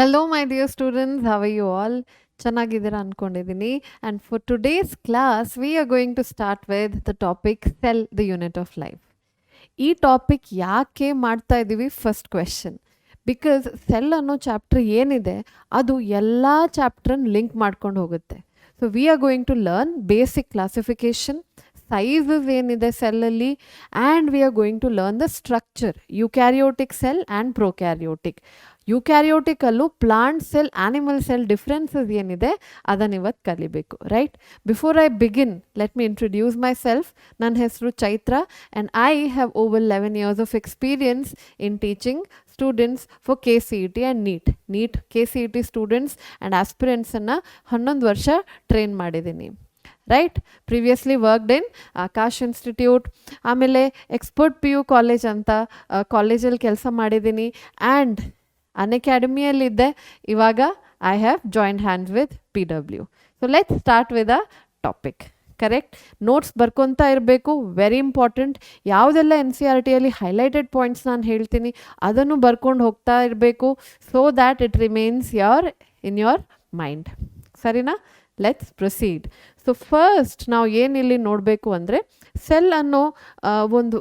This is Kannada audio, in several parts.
Hello, my dear students. How are you all? ಚೆನ್ನಾಗಿದ್ದೀರಾ ಅನ್ಕೊಂಡಿದ್ದೀನಿ. And for today's class, we are going to start with the topic cell, the unit of life. ಈ ಟಾಪಿಕ್ ಯಾಕೆ ಮಾಡ್ತಾ ಇದ್ದೀವಿ ಫಸ್ಟ್ ಕ್ವೆಶನ್. ಬಿಕಾಸ್ ಸೆಲ್ ಅನ್ನೋ ಚಾಪ್ಟರ್ ಏನಿದೆ ಅದು ಎಲ್ಲ ಚಾಪ್ಟ್ರನ್ನ ಲಿಂಕ್ ಮಾಡ್ಕೊಂಡು ಹೋಗುತ್ತೆ. So we are going to learn basic classification, sizes ಏನಿದೆ ಸೆಲ್ಲಲ್ಲಿ, and we are going to learn the structure, eukaryotic cell and prokaryotic. ಯುಕ್ಯಾರಿಯೋಟಿಕಲ್ಲೂ plant cell, animal cell differences ಏನಿದೆ ಅದನ್ನು ಇವತ್ತು ಕಲಿಬೇಕು, right? Before I begin, let me introduce my self. ನನ್ನ ಹೆಸರು Chaitra and I have over 11 years of experience in teaching students for KCET and NEET KCET students and aspirants ಅನ್ನು 11 ವರ್ಷ ಟ್ರೈನ್ ಮಾಡಿದ್ದೀನಿ, right? Previously worked in Akash institute, ಆಮೇಲೆ ಎಕ್ಸ್ಪರ್ಟ್ PU ಕಾಲೇಜ್ ಅಂತ ಕಾಲೇಜಲ್ಲಿ ಕೆಲಸ ಮಾಡಿದ್ದೀನಿ, ಆ್ಯಂಡ್ ಅನ್ಅಕಾಡೆಮಿಯಲ್ಲಿದ್ದೆ. ಇವಾಗ I have joined hands with PW. So let's start with a topic. Correct? Notes ಬರ್ಕೊತಾ ಇರಬೇಕು, ವೆರಿ ಇಂಪಾರ್ಟೆಂಟ್. ಯಾವುದೆಲ್ಲ NCERTಯಲ್ಲಿ ಹೈಲೈಟೆಡ್ ಪಾಯಿಂಟ್ಸ್ ನಾನು ಹೇಳ್ತೀನಿ ಅದನ್ನು ಬರ್ಕೊಂಡು ಹೋಗ್ತಾ ಇರಬೇಕು, so that it remains in your mind. ಸರಿನಾ? Let's proceed. ಸೊ ಫಸ್ಟ್ ನಾವು ಏನಿಲ್ಲಿ ನೋಡಬೇಕು ಅಂದರೆ, ಸೆಲ್ ಅನ್ನೋ ಒಂದು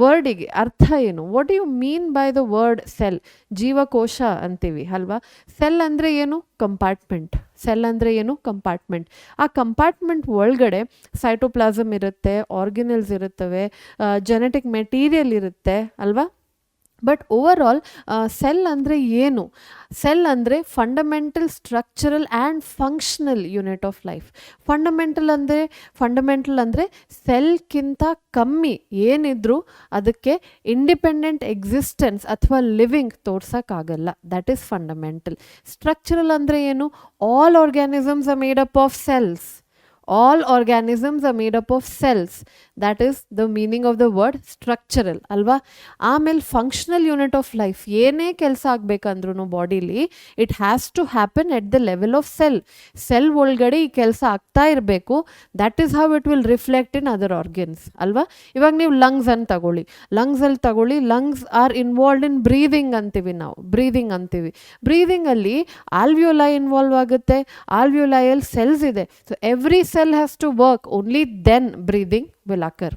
ವರ್ಡಿಗೆ ಅರ್ಥ ಏನು? What do you mean by the word cell? ಜೀವಕೋಶ ಅಂತೀವಿ ಅಲ್ವಾ? ಸೆಲ್ ಅಂದರೆ ಏನು? ಕಂಪಾರ್ಟ್ಮೆಂಟ್. ಸೆಲ್ ಅಂದರೆ ಏನು? ಕಂಪಾರ್ಟ್ಮೆಂಟ್. ಆ ಕಂಪಾರ್ಟ್ಮೆಂಟ್ ಒಳಗಡೆ ಸೈಟೋಪ್ಲಾಸಮ್ ಇರುತ್ತೆ, ಆರ್ಗನಲ್ಸ್ ಇರುತ್ತವೆ, ಜೆನೆಟಿಕ್ ಮೆಟೀರಿಯಲ್ ಇರುತ್ತೆ ಅಲ್ವಾ? ಬಟ್ ಓವರ್ ಆಲ್ ಸೆಲ್ ಅಂದರೆ ಏನು? ಸೆಲ್ ಅಂದರೆ fundamental, structural and functional unit of life. Fundamental ಅಂದರೆ ಸೆಲ್ಗಿಂತ ಕಮ್ಮಿ ಏನಿದ್ರು ಅದಕ್ಕೆ ಇಂಡಿಪೆಂಡೆಂಟ್ ಎಕ್ಸಿಸ್ಟೆನ್ಸ್ ಅಥವಾ ಲಿವಿಂಗ್ ತೋರ್ಸೋಕ್ಕಾಗಲ್ಲ. That is fundamental. ಸ್ಟ್ರಕ್ಚರಲ್ ಅಂದರೆ ಏನು? All organisms are made up of cells. All organisms are made up of cells. That is the meaning of the word structural ಅಲ್ವಾ? ಆಮೇಲೆ ಫಂಕ್ಷನಲ್ ಯೂನಿಟ್ ಆಫ್ ಲೈಫ್. ಏನೇ ಕೆಲಸ ಆಗಬೇಕಂದ್ರೂ ಬಾಡಿಲಿ it has to happen at the level of cell. Cell ಒಳಗಡೆ ಈ ಕೆಲಸ ಆಗ್ತಾ ಇರಬೇಕು. That is how it will reflect in other organs ಅಲ್ವಾ? ಇವಾಗ ನೀವು ಲಂಗ್ಸ್ ಅಂತ ತಗೊಳ್ಳಿ, lungs are involved in breathing ಅಂತೀವಿ ನಾವು. ಬ್ರೀದಿಂಗಲ್ಲಿ ಆಲ್ವಿಯೋಲೈ ಇನ್ವಾಲ್ವ್ ಆಗುತ್ತೆ. ಆಲ್ವಿಯೋಲೈಯಲ್ಲಿ ಸೆಲ್ಸ್ ಇದೆ. So every cell has to work, only then breathing will occur.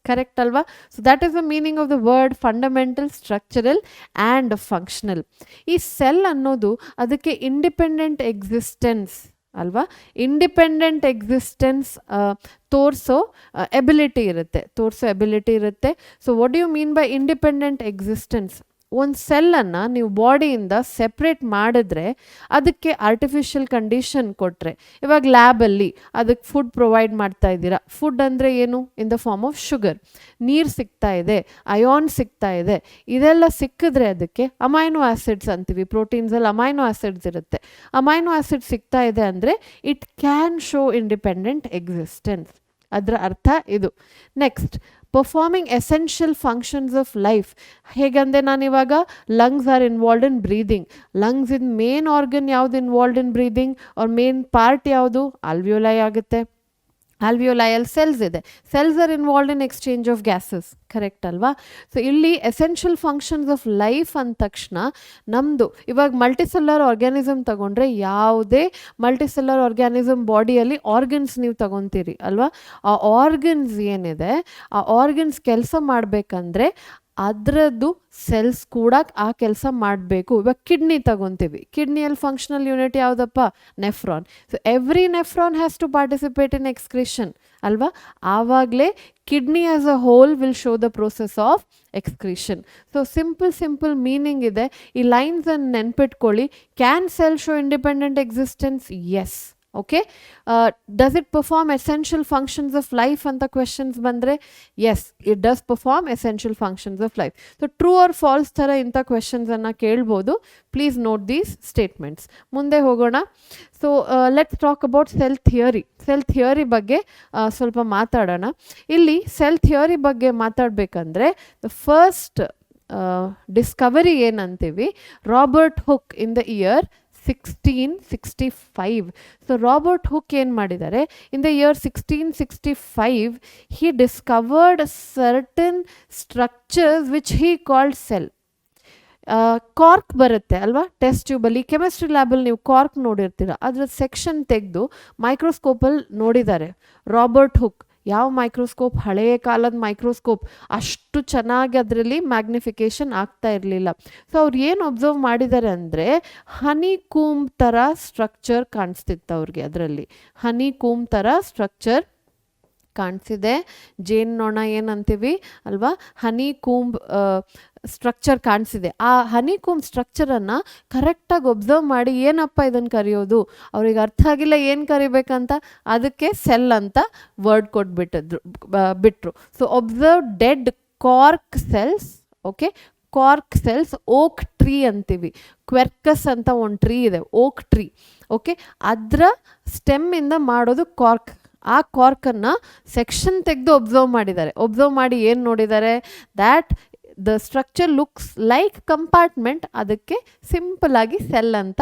Correct alva? So that is the meaning of the word fundamental, structural and functional. ಈ ಸೆಲ್ ಅನ್ನೋದು ಅದಕ್ಕೆ ಇಂಡಿಪೆಂಡೆಂಟ್ ಎಕ್ಸಿಸ್ಟೆನ್ಸ್ ಅಲ್ವಾ? ಇಂಡಿಪೆಂಡೆಂಟ್ ಎಕ್ಸಿಸ್ಟೆನ್ಸ್ ತೋರಿಸೋ ಎಬಿಲಿಟಿ ಇರುತ್ತೆ. So what do you mean by independent existence? ಒಂದು ಸೆಲ್ಲನ್ನು ನೀವು ಬಾಡಿಯಿಂದ ಸೆಪ್ರೇಟ್ ಮಾಡಿದ್ರೆ ಅದಕ್ಕೆ ಆರ್ಟಿಫಿಷಿಯಲ್ ಕಂಡೀಷನ್ ಕೊಟ್ಟರೆ, ಇವಾಗ ಲ್ಯಾಬಲ್ಲಿ ಅದಕ್ಕೆ ಫುಡ್ ಪ್ರೊವೈಡ್ ಮಾಡ್ತಾ ಇದ್ದೀರಾ. ಫುಡ್ ಅಂದರೆ ಏನು? In the form of sugar. ನೀರು ಸಿಗ್ತಾ ಇದೆ, ಅಯಾನ್ ಸಿಗ್ತಾ ಇದೆ. ಇದೆಲ್ಲ ಸಿಕ್ಕಿದ್ರೆ ಅದಕ್ಕೆ ಅಮೈನೋ ಆ್ಯಸಿಡ್ಸ್ ಅಂತೀವಿ. ಪ್ರೋಟೀನ್ಸಲ್ಲಿ ಅಮೈನೋ ಆ್ಯಸಿಡ್ಸ್ ಇರುತ್ತೆ. ಅಮೈನೋ ಆ್ಯಸಿಡ್ ಸಿಗ್ತಾ ಇದೆ ಅಂದರೆ it can show independent existence. ಅದರ ಅರ್ಥ ಇದು. Next, performing essential functions of life. ಹೇಗಂದರೆ ನಾನಿವಾಗ lungs are involved in breathing. Lungs in main organ ಯಾವುದು ಇನ್ವಾಲ್ವ್ಡ್ ಇನ್ ಬ್ರೀದಿಂಗ್? ಅವ್ರ ಮೇನ್ ಪಾರ್ಟ್ ಯಾವುದು? ಆಲ್ವಿಯೋಲೈ ಆಗುತ್ತೆ. ಆಲ್ವಿಯೋಲೈಯಲ್ಲಿ ಸೆಲ್ಸ್ ಇದೆ. Cells are involved in exchange of gases. Correct ಅಲ್ವಾ? ಸೊ ಇಲ್ಲಿ ಎಸೆನ್ಷಿಯಲ್ ಫಂಕ್ಷನ್ಸ್ ಆಫ್ ಲೈಫ್ ಅಂದ ತಕ್ಷಣ ನಮ್ಮದು ಇವಾಗ ಮಲ್ಟಿಸೆಲ್ಲರ್ ಆರ್ಗ್ಯಾನಿಸಮ್ ತಗೊಂಡ್ರೆ, ಯಾವುದೇ ಮಲ್ಟಿಸೆಲ್ಲರ್ ಆರ್ಗ್ಯಾನಿಸಮ್ ಬಾಡಿಯಲ್ಲಿ ಆರ್ಗನ್ಸ್ ನೀವು ತಗೊತೀರಿ ಅಲ್ವಾ? ಆ ಆರ್ಗನ್ಸ್ ಏನಿದೆ, ಆ ಆರ್ಗನ್ಸ್ ಕೆಲಸ ಮಾಡಬೇಕಂದ್ರೆ ಅದರದ್ದು ಸೆಲ್ಸ್ ಕೂಡ ಆ ಕೆಲಸ ಮಾಡಬೇಕು. ಇವಾಗ ಕಿಡ್ನಿ ತಗೊತೀವಿ. ಕಿಡ್ನಿಯಲ್ಲಿ ಫಂಕ್ಷನಲ್ ಯೂನಿಟ್ ಯಾವುದಪ್ಪ? Nephron. So every nephron has to participate in excretion ಅಲ್ವಾ? ಆವಾಗಲೇ kidney as a whole will show the process of excretion. So simple meaning ಇದೆ. ಈ ಲೈನ್ಸನ್ನು ನೆನ್ಪಿಟ್ಕೊಳ್ಳಿ. Can cell show independent existence? Yes. Okay. Does it perform essential functions of life ಅಂತ ಕ್ವೆಶನ್ಸ್ ಬಂದರೆ, yes, it does perform essential functions of life. So true or false ಥರ ಇಂಥ ಕ್ವೆಶನ್ಸನ್ನು ಕೇಳ್ಬೋದು. Please note these statements. ಮುಂದೆ ಹೋಗೋಣ. So let's talk about cell theory ಬಗ್ಗೆ ಸ್ವಲ್ಪ ಮಾತಾಡೋಣ. ಇಲ್ಲಿ ಸೆಲ್ ಥಿಯರಿ ಬಗ್ಗೆ ಮಾತಾಡಬೇಕಂದ್ರೆ ದ ಫಸ್ಟ್ ಡಿಸ್ಕವರಿ ಏನಂತೀವಿ, Robert Hooke in the year 1665. So Robert Hooke ಏನು ಮಾಡಿದ್ದಾರೆ? ಇನ್ the year 1665 he discovered certain structures which he called cell. Cork ಬರುತ್ತೆ ಅಲ್ವಾ ಟೆಸ್ಟ್ ಟ್ಯೂಬಲ್ಲಿ. ಕೆಮಿಸ್ಟ್ರಿ ಲ್ಯಾಬಲ್ಲಿ ನೀವು ಕಾರ್ಕ್ ನೋಡಿರ್ತೀರ, ಅದರ ಸೆಕ್ಷನ್ ತೆಗೆದು ಮೈಕ್ರೋಸ್ಕೋಪಲ್ಲಿ ನೋಡಿದ್ದಾರೆ. ರಾಬರ್ಟ್ ಹುಕ್, ಯಾವ ಮೈಕ್ರೋಸ್ಕೋಪ್, ಹಳೆಯ ಕಾಲದ ಮೈಕ್ರೋಸ್ಕೋಪ್, ಅಷ್ಟು ಚೆನ್ನಾಗಿ ಅದರಲ್ಲಿ ಮ್ಯಾಗ್ನಿಫಿಕೇಶನ್ ಆಗ್ತಾ ಇರಲಿಲ್ಲ. ಸೊ ಅವ್ರು ಏನು ಅಬ್ಸರ್ವ್ ಮಾಡಿದ್ದಾರೆ ಅಂದರೆ ಹನಿ ಕೂಮ್ ಥರ ಸ್ಟ್ರಕ್ಚರ್ ಕಾಣಿಸ್ತಿತ್ತು ಅವ್ರಿಗೆ. ಅದರಲ್ಲಿ ಹನಿ ಕೂಮ್ ಥರ ಸ್ಟ್ರಕ್ಚರ್ ಕಾಣಿಸಿದೆ. ಜೇನ್ನೊಣ ಏನಂತೀವಿ ಅಲ್ವಾ, ಹನಿ ಕೂಂಬ್ ಸ್ಟ್ರಕ್ಚರ್ ಕಾಣಿಸಿದೆ. ಆ ಹನಿ ಕೂಂಬ್ ಸ್ಟ್ರಕ್ಚರನ್ನು ಕರೆಕ್ಟಾಗಿ ಒಬ್ಸರ್ವ್ ಮಾಡಿ ಏನಪ್ಪ ಇದನ್ನು ಕರೆಯೋದು, ಅವ್ರಿಗೆ ಅರ್ಥ ಆಗಿಲ್ಲ ಏನು ಕರಿಬೇಕಂತ, ಅದಕ್ಕೆ ಸೆಲ್ ಅಂತ ವರ್ಡ್ ಬಿಟ್ರು. So observe dead cork cells. Okay, cork cells. Oak tree ಅಂತೀವಿ, ಕ್ವೆರ್ಕಸ್ ಅಂತ ಒಂದು ಟ್ರೀ ಇದೆ, ಓಕ್ ಟ್ರೀ. ಓಕೆ, ಅದರ ಸ್ಟೆಮ್ಮಿಂದ ಮಾಡೋದು ಕಾರ್ಕ್. ಆ ಕಾರ್ಕನ್ನು ಸೆಕ್ಷನ್ ತೆಗೆದು ಒಬ್ಸರ್ವ್ ಮಾಡಿದ್ದಾರೆ. ಒಬ್ಸರ್ವ್ ಮಾಡಿ ಏನು ನೋಡಿದ್ದಾರೆ, that the structure looks like compartment, ಅದಕ್ಕೆ ಸಿಂಪಲ್ ಆಗಿ ಸೆಲ್ ಅಂತ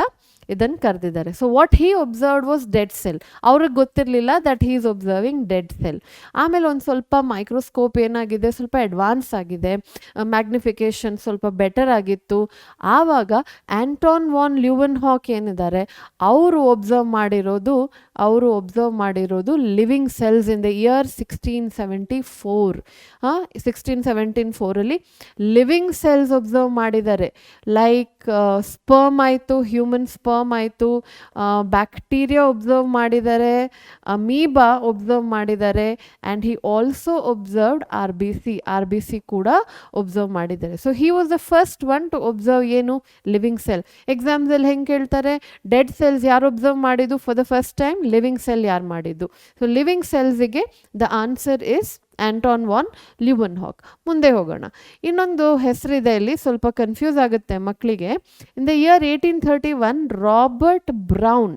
ಇದನ್ನು ಕರೆದಿದ್ದಾರೆ. So what he observed was dead cell. ಅವ್ರಿಗೆ ಗೊತ್ತಿರಲಿಲ್ಲ that he is observing dead cell. ಆಮೇಲೆ ಒಂದು ಸ್ವಲ್ಪ ಮೈಕ್ರೋಸ್ಕೋಪ್ ಏನಾಗಿದೆ, ಸ್ವಲ್ಪ ಅಡ್ವಾನ್ಸ್ ಆಗಿದೆ, ಮ್ಯಾಗ್ನಿಫಿಕೇಷನ್ ಸ್ವಲ್ಪ ಬೆಟರ್ ಆಗಿತ್ತು. ಆವಾಗ ಆಂಟೋನ್ ವಾನ್ ಲ್ಯೂವೆನ್ಹಾಕ್ ಏನಿದ್ದಾರೆ, ಅವರು ಒಬ್ಸರ್ವ್ ಮಾಡಿರೋದು living cells in the year 1674. 1674 living cells observe ಮಾಡಿದ್ದಾರೆ. ಲೈಕ್ ಸ್ಪರ್ಮ್ ಆಯಿತು, ಹ್ಯೂಮನ್ ಸ್ಪರ್ಮ್ ಆಯಿತು, ಬ್ಯಾಕ್ಟೀರಿಯಾ ಒಬ್ಸರ್ವ್ ಮಾಡಿದ್ದಾರೆ, ಅಮೀಬಾ ಒಬ್ಸರ್ವ್ ಮಾಡಿದ್ದಾರೆ, and he also observed R B C ಕೂಡ ಒಬ್ಸರ್ವ್ ಮಾಡಿದ್ದಾರೆ. So he was the first one to observe ಏನು, ಲಿವಿಂಗ್ ಸೆಲ್. ಎಕ್ಸಾಮ್ಸಲ್ಲಿ ಹೆಂಗೆ ಕೇಳ್ತಾರೆ, ಡೆಡ್ ಸೆಲ್ಸ್ ಯಾರು ಒಬ್ಸರ್ವ್ ಮಾಡಿದ್ದು for the first time, living cell ಯಾರು ಮಾಡಿದ್ದು. ಸೊ ಲಿವಿಂಗ್ ಸೆಲ್ಸಿಗೆ the answer is ಆಂಟೋನ್ van Leeuwenhoek. ಮುಂದೆ ಹೋಗೋಣ. ಇನ್ನೊಂದು ಹೆಸರಿದೆ ಇಲ್ಲಿ, ಸ್ವಲ್ಪ ಕನ್ಫ್ಯೂಸ್ ಆಗುತ್ತೆ ಮಕ್ಕಳಿಗೆ. In the year 1831 Robert Brown,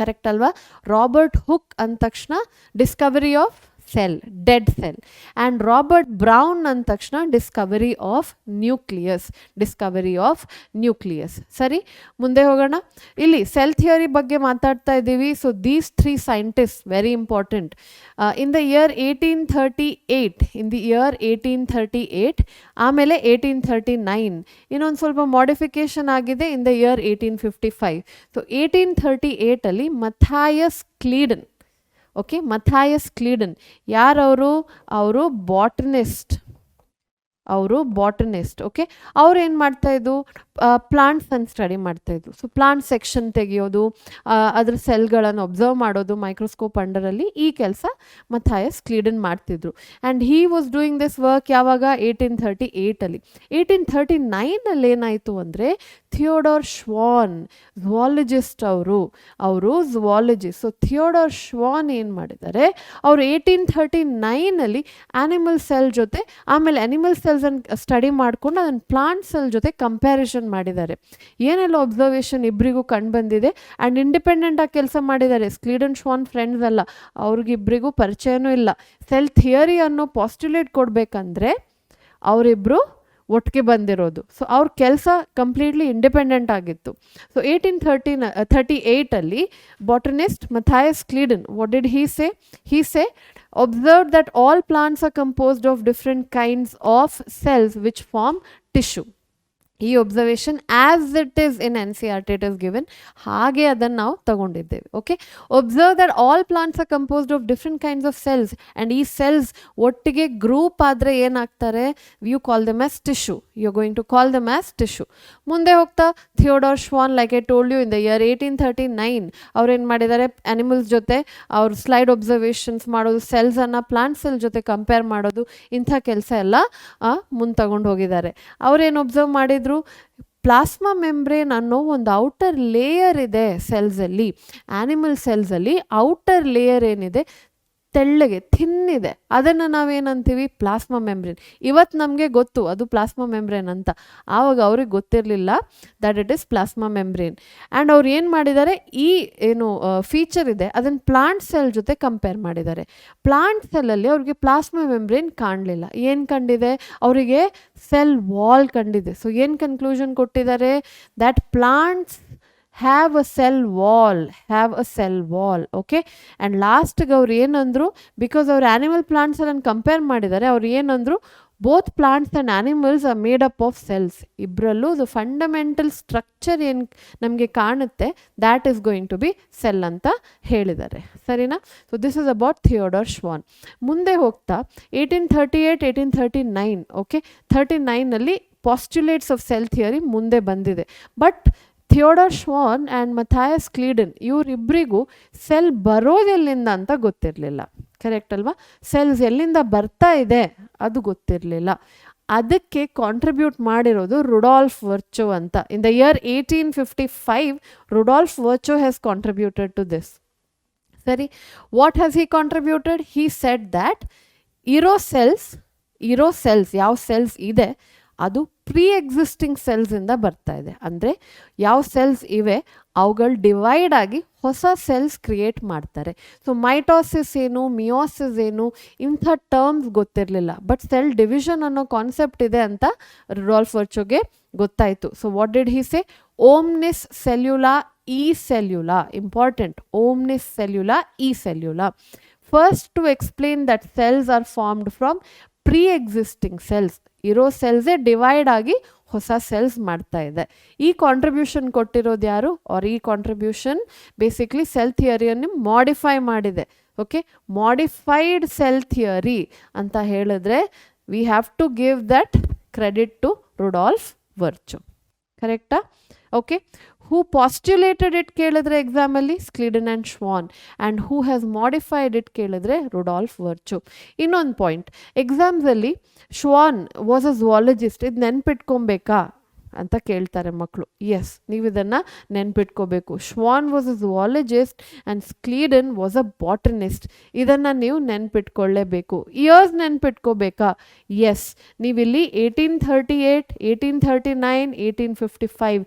correct ಅಲ್ವಾ, ರಾಬರ್ಟ್ ಹುಕ್ ಅಂದ ತಕ್ಷಣ discovery of cell, dead cell. And Robert Brown ಅಂದ ತಕ್ಷಣ ಡಿಸ್ಕವರಿ ಆಫ್ ನ್ಯೂಕ್ಲಿಯಸ್. ಸರಿ, ಮುಂದೆ ಹೋಗೋಣ. ಇಲ್ಲಿ ಸೆಲ್ ಥಿಯರಿ ಬಗ್ಗೆ ಮಾತಾಡ್ತಾ ಇದ್ದೀವಿ. So these 3 scientist very important. In the year 1838, ಆಮೇಲೆ 1839 ಇನ್ನೊಂದು ಸ್ವಲ್ಪ ಮಾಡಿಫಿಕೇಶನ್ ಆಗಿದೆ in the year 1855. So 1838 Matthias Schleiden. Okay, Matthias Schleiden ಯಾರವರು, ಅವರು ಬಾಟನಿಸ್ಟ್. ಓಕೆ, ಅವ್ರು ಏನು ಮಾಡ್ತಾಯಿದ್ರು, ಪ್ಲಾಂಟ್ಸನ್ನು ಸ್ಟಡಿ ಮಾಡ್ತಾಯಿದ್ರು. ಸೊ ಪ್ಲಾಂಟ್ ಸೆಕ್ಷನ್ ತೆಗೆಯೋದು, ಅದ್ರ ಸೆಲ್ಗಳನ್ನು ಒಬ್ಸರ್ವ್ ಮಾಡೋದು ಮೈಕ್ರೋಸ್ಕೋಪ್ ಅಂಡರಲ್ಲಿ, ಈ ಕೆಲಸ ಮಥಾಯಸ್ ಕ್ಲೀಡನ್ ಮಾಡ್ತಿದ್ರು. And he was doing this work ಯಾವಾಗ, 1838. 1839 ಏನಾಯಿತು ಅಂದರೆ ಥಿಯೋಡೋರ್ ಶ್ವಾನ್, ಝುವಾಲಜಿಸ್ಟ್, ಅವರು ಝುವಾಲಜಿಸ್ಟ್. ಸೊ ಥಿಯೋಡೋರ್ ಶ್ವಾನ್ ಏನು ಮಾಡಿದ್ದಾರೆ, ಅವರು 1839 ಆ್ಯನಿಮಲ್ ಸೆಲ್ ಜೊತೆ, ಆಮೇಲೆ ಆ್ಯನಿಮಲ್ ಸೆಲ್ಸನ್ನು ಸ್ಟಡಿ ಮಾಡಿಕೊಂಡು ಅದನ್ನು ಪ್ಲಾಂಟ್ ಸೆಲ್ ಜೊತೆ ಕಂಪ್ಯಾರಿಸನ್ ಮಾಡಿದ್ದಾರೆ. ಏನೆಲ್ಲ ಒಬ್ಸರ್ವೇಷನ್ ಇಬ್ಬರಿಗೂ ಕಂಡು ಬಂದಿದೆ. ಆ್ಯಂಡ್ ಇಂಡಿಪೆಂಡೆಂಟಾಗಿ ಕೆಲಸ ಮಾಡಿದ್ದಾರೆ. ಕ್ಲೀಡನ್ ಶ್ವಾನ್ ಫ್ರೆಂಡ್ಸ್ ಅಲ್ಲ, ಅವ್ರಿಗಿಬ್ಬರಿಗೂ ಪರಿಚಯನೂ ಇಲ್ಲ. ಸೆಲ್ ಥಿಯರಿ ಅನ್ನೋ ಪಾಸ್ಟ್ಯುಲೇಟ್ ಕೊಡಬೇಕಂದ್ರೆ ಅವರಿಬ್ಬರು ಒಟ್ಟಿಗೆ ಬಂದಿರೋದು. ಸೊ ಅವ್ರ ಕೆಲಸ ಕಂಪ್ಲೀಟ್ಲಿ ಇಂಡಿಪೆಂಡೆಂಟ್ ಆಗಿತ್ತು. So 1838 botanist Matthias Schleiden, what did he say? He say, observed that all plants are composed of different kinds of cells which form tissue. ಈ observation as it is in NCERT it is given, ಹಾಗೆ ಅದನ್ನು ನಾವು ತಗೊಂಡಿದ್ದೇವೆ. Okay, observe that all plants are composed of different kinds of cells, and ಈ ಸೆಲ್ಸ್ ಒಟ್ಟಿಗೆ ಗ್ರೂಪ್ ಆದರೆ ಏನಾಗ್ತಾರೆ, you call them as tissue. You are going to call them as tissue. ಮುಂದೆ ಹೋಗ್ತಾ Theodor Schwann, like I told you, in the year 1839 ಅವ್ರೇನು ಮಾಡಿದ್ದಾರೆ, ಆ್ಯನಿಮಲ್ಸ್ ಜೊತೆ ಅವ್ರು ಸ್ಲೈಡ್ ಒಬ್ಸರ್ವೇಷನ್ಸ್ ಮಾಡೋದು, ಸೆಲ್ಸನ್ನು ಪ್ಲಾಂಟ್ ಸೆಲ್ ಜೊತೆ ಕಂಪೇರ್ ಮಾಡೋದು, ಇಂಥ ಕೆಲಸ ಎಲ್ಲ ಮುಂದೆ ತಗೊಂಡು ಹೋಗಿದ್ದಾರೆ. ಅವ್ರೇನು ಒಬ್ಸರ್ವ್ ಮಾಡಿದ್ರು, ಪ್ಲಾಸ್ಮಾ ಮೆಂಬ್ರೇನ್ ಅನ್ನೋ ಒಂದು ಔಟರ್ ಲೇಯರ್ ಇದೆ ಸೆಲ್ಸಲ್ಲಿ. ಆ್ಯನಿಮಲ್ ಸೆಲ್ಸಲ್ಲಿ ಔಟರ್ ಲೇಯರ್ ಏನಿದೆ, ತೆಳ್ಳಗೆ ಥಿನ್ನಿದೆ, ಅದನ್ನು ನಾವೇನಂತೀವಿ, ಪ್ಲಾಸ್ಮಾ ಮೆಂಬ್ರೇನ್. ಇವತ್ತು ನಮಗೆ ಗೊತ್ತು ಅದು ಪ್ಲಾಸ್ಮಾ ಮೆಂಬ್ರೇನ್ ಅಂತ, ಆವಾಗ ಅವ್ರಿಗೆ ಗೊತ್ತಿರಲಿಲ್ಲ that it is plasma membrane. And ಅವ್ರು ಏನು ಮಾಡಿದ್ದಾರೆ, ಈ ಏನು ಫೀಚರ್ ಇದೆ ಅದನ್ನು ಪ್ಲಾಂಟ್ ಸೆಲ್ ಜೊತೆ ಕಂಪೇರ್ ಮಾಡಿದ್ದಾರೆ. ಪ್ಲಾಂಟ್ ಸೆಲ್ಲಲ್ಲಿ ಅವ್ರಿಗೆ ಪ್ಲಾಸ್ಮಾ ಮೆಂಬ್ರೇನ್ ಕಾಣಲಿಲ್ಲ. ಏನು ಕಂಡಿದೆ ಅವರಿಗೆ, ಸೆಲ್ ವಾಲ್ ಕಂಡಿದೆ. ಸೊ ಏನು ಕನ್ಕ್ಲೂಷನ್ ಕೊಟ್ಟಿದ್ದಾರೆ, that plants have a cell wall. Okay, and ಲಾಸ್ಟ್ಗೆ ಅವ್ರು ಏನಂದ್ರು, ಬಿಕಾಸ್ ಅವ್ರು ಆ್ಯನಿಮಲ್ ಪ್ಲಾಂಟ್ಸ್ ಎಲ್ಲ ಕಂಪೇರ್ ಮಾಡಿದ್ದಾರೆ, ಅವ್ರು ಏನಂದ್ರು, both plants and animals are made up of cells. ಇಬ್ಬರಲ್ಲೂ ದ ಫಂಡಮೆಂಟಲ್ ಸ್ಟ್ರಕ್ಚರ್ ಏನು ನಮಗೆ ಕಾಣುತ್ತೆ that is going to be cell ಅಂತ ಹೇಳಿದ್ದಾರೆ. ಸರಿನಾ? So this is about Theodor Schwann. ಮುಂದೆ ಹೋಗ್ತಾ 1838 1839 ಓಕೆ 39ನಲ್ಲಿ ಪಾಸ್ಟ್ಯುಲೇಟ್ಸ್ ಆಫ್ ಸೆಲ್ ಥಿಯರಿ ಮುಂದೆ ಬಂದಿದೆ. But Theodor Schwann and Matthias Schleiden ಇವರಿಬ್ಬರಿಗೂ ಸೆಲ್ ಬರೋದೆಲ್ಲಿಂದ ಅಂತ ಗೊತ್ತಿರಲಿಲ್ಲ. ಕರೆಕ್ಟ್ ಅಲ್ವಾ? ಸೆಲ್ಸ್ ಎಲ್ಲಿಂದ ಬರ್ತಾ ಇದೆ ಅದು ಗೊತ್ತಿರಲಿಲ್ಲ. ಅದಕ್ಕೆ ಕಾಂಟ್ರಿಬ್ಯೂಟ್ ಮಾಡಿರೋದು ರುಡಾಲ್ಫ್ ವರ್ಚೋ ಅಂತ. In the year 1855 Rudolf Virchow has contributed to this. ಸರಿ, what has he contributed? He said that ಇರೋ ಸೆಲ್ಸ್ ಯಾವ ಸೆಲ್ಸ್ ಇದೆ ಅದು ಪ್ರೀ ಎಕ್ಸಿಸ್ಟಿಂಗ್ ಸೆಲ್ಸಿಂದ ಬರ್ತಾ ಇದೆ. ಅಂದರೆ ಯಾವ ಸೆಲ್ಸ್ ಇವೆ ಅವುಗಳು ಡಿವೈಡ್ ಆಗಿ ಹೊಸ ಸೆಲ್ಸ್ ಕ್ರಿಯೇಟ್ ಮಾಡ್ತಾರೆ. ಸೊ ಮೈಟೋಸಿಸ್ ಏನು, ಮಿಯೋಸಿಸ್ ಏನು, ಇಂಥ ಟರ್ಮ್ಸ್ ಗೊತ್ತಿರಲಿಲ್ಲ. ಬಟ್ ಸೆಲ್ ಡಿವಿಷನ್ ಅನ್ನೋ ಕಾನ್ಸೆಪ್ಟ್ ಇದೆ ಅಂತ ರುಡಾಲ್ಫ್ ವರ್ಚೋಗೆ ಗೊತ್ತಾಯಿತು. So what did he say? Omnis cellula e cellula. Important, omnis cellula e cellula. First to explain that cells are formed from pre existing cells. ಇರೋ ಸೆಲ್ಸೇ ಡಿವೈಡ್ ಆಗಿ ಹೊಸ ಸೆಲ್ಸ್ ಮಾಡ್ತಾ ಇದೆ. ಈ ಕಾಂಟ್ರಿಬ್ಯೂಷನ್ ಕೊಟ್ಟಿರೋದು ಯಾರು? ಆರ್ ಈ ಕಾಂಟ್ರಿಬ್ಯೂಷನ್ ಬೇಸಿಕ್ಲಿ ಸೆಲ್ ಥಿಯರಿಯನ್ನು ಮಾಡಿಫೈ ಮಾಡಿದೆ. ಓಕೆ, ಮಾಡಿಫೈಡ್ ಸೆಲ್ ಥಿಯರಿ ಅಂತ ಹೇಳಿದ್ರೆ we have to give that credit to Rudolf Virchow. ಕರೆಕ್ಟಾ? ಓಕೆ, ಹೂ ಪಾಸ್ಟ್ಯುಲೇಟೆಡ್ ಇಟ್ ಕೇಳಿದ್ರೆ ಎಕ್ಸಾಮಲ್ಲಿ Schleiden and Schwann, and who has modified it ಕೇಳಿದ್ರೆ ರುಡಾಲ್ಫ್ ವರ್ಚೋ. ಇನ್ನೊಂದು ಪಾಯಿಂಟ್, ಎಕ್ಸಾಮ್ಸಲ್ಲಿ ಶ್ವಾನ್ ವಾಸ್ ಅ ಝುವಾಲಜಿಸ್ಟ್, ಇದು ನೆನ್ಪಿಟ್ಕೊಬೇಕಾ ಅಂತ ಕೇಳ್ತಾರೆ ಮಕ್ಕಳು. ಎಸ್, ನೀವು ಇದನ್ನು ನೆನ್ಪಿಟ್ಕೋಬೇಕು. Schwann was a zoologist and Schleiden was a botanist. ಇದನ್ನು ನೀವು ನೆನ್ಪಿಟ್ಕೊಳ್ಳೇಬೇಕು. ಇಯರ್ಸ್ ನೆನ್ಪಿಟ್ಕೋಬೇಕಾ? ಎಸ್, ನೀವಿಲ್ಲಿ 1838 1839 1855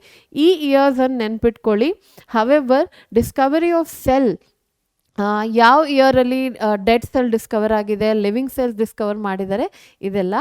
ಈ ಇಯರ್ಸನ್ನು ನೆನ್ಪಿಟ್ಕೊಳ್ಳಿ. ಹವೆವರ್ ಡಿಸ್ಕವರಿ ಆಫ್ ಸೆಲ್ ಯಾವ ಇಯರಲ್ಲಿ ಡೆಡ್ ಸೆಲ್ ಡಿಸ್ಕವರ್ ಆಗಿದೆ, ಲಿವಿಂಗ್ ಸೆಲ್ಸ್ ಡಿಸ್ಕವರ್ ಮಾಡಿದ್ದಾರೆ, ಇದೆಲ್ಲ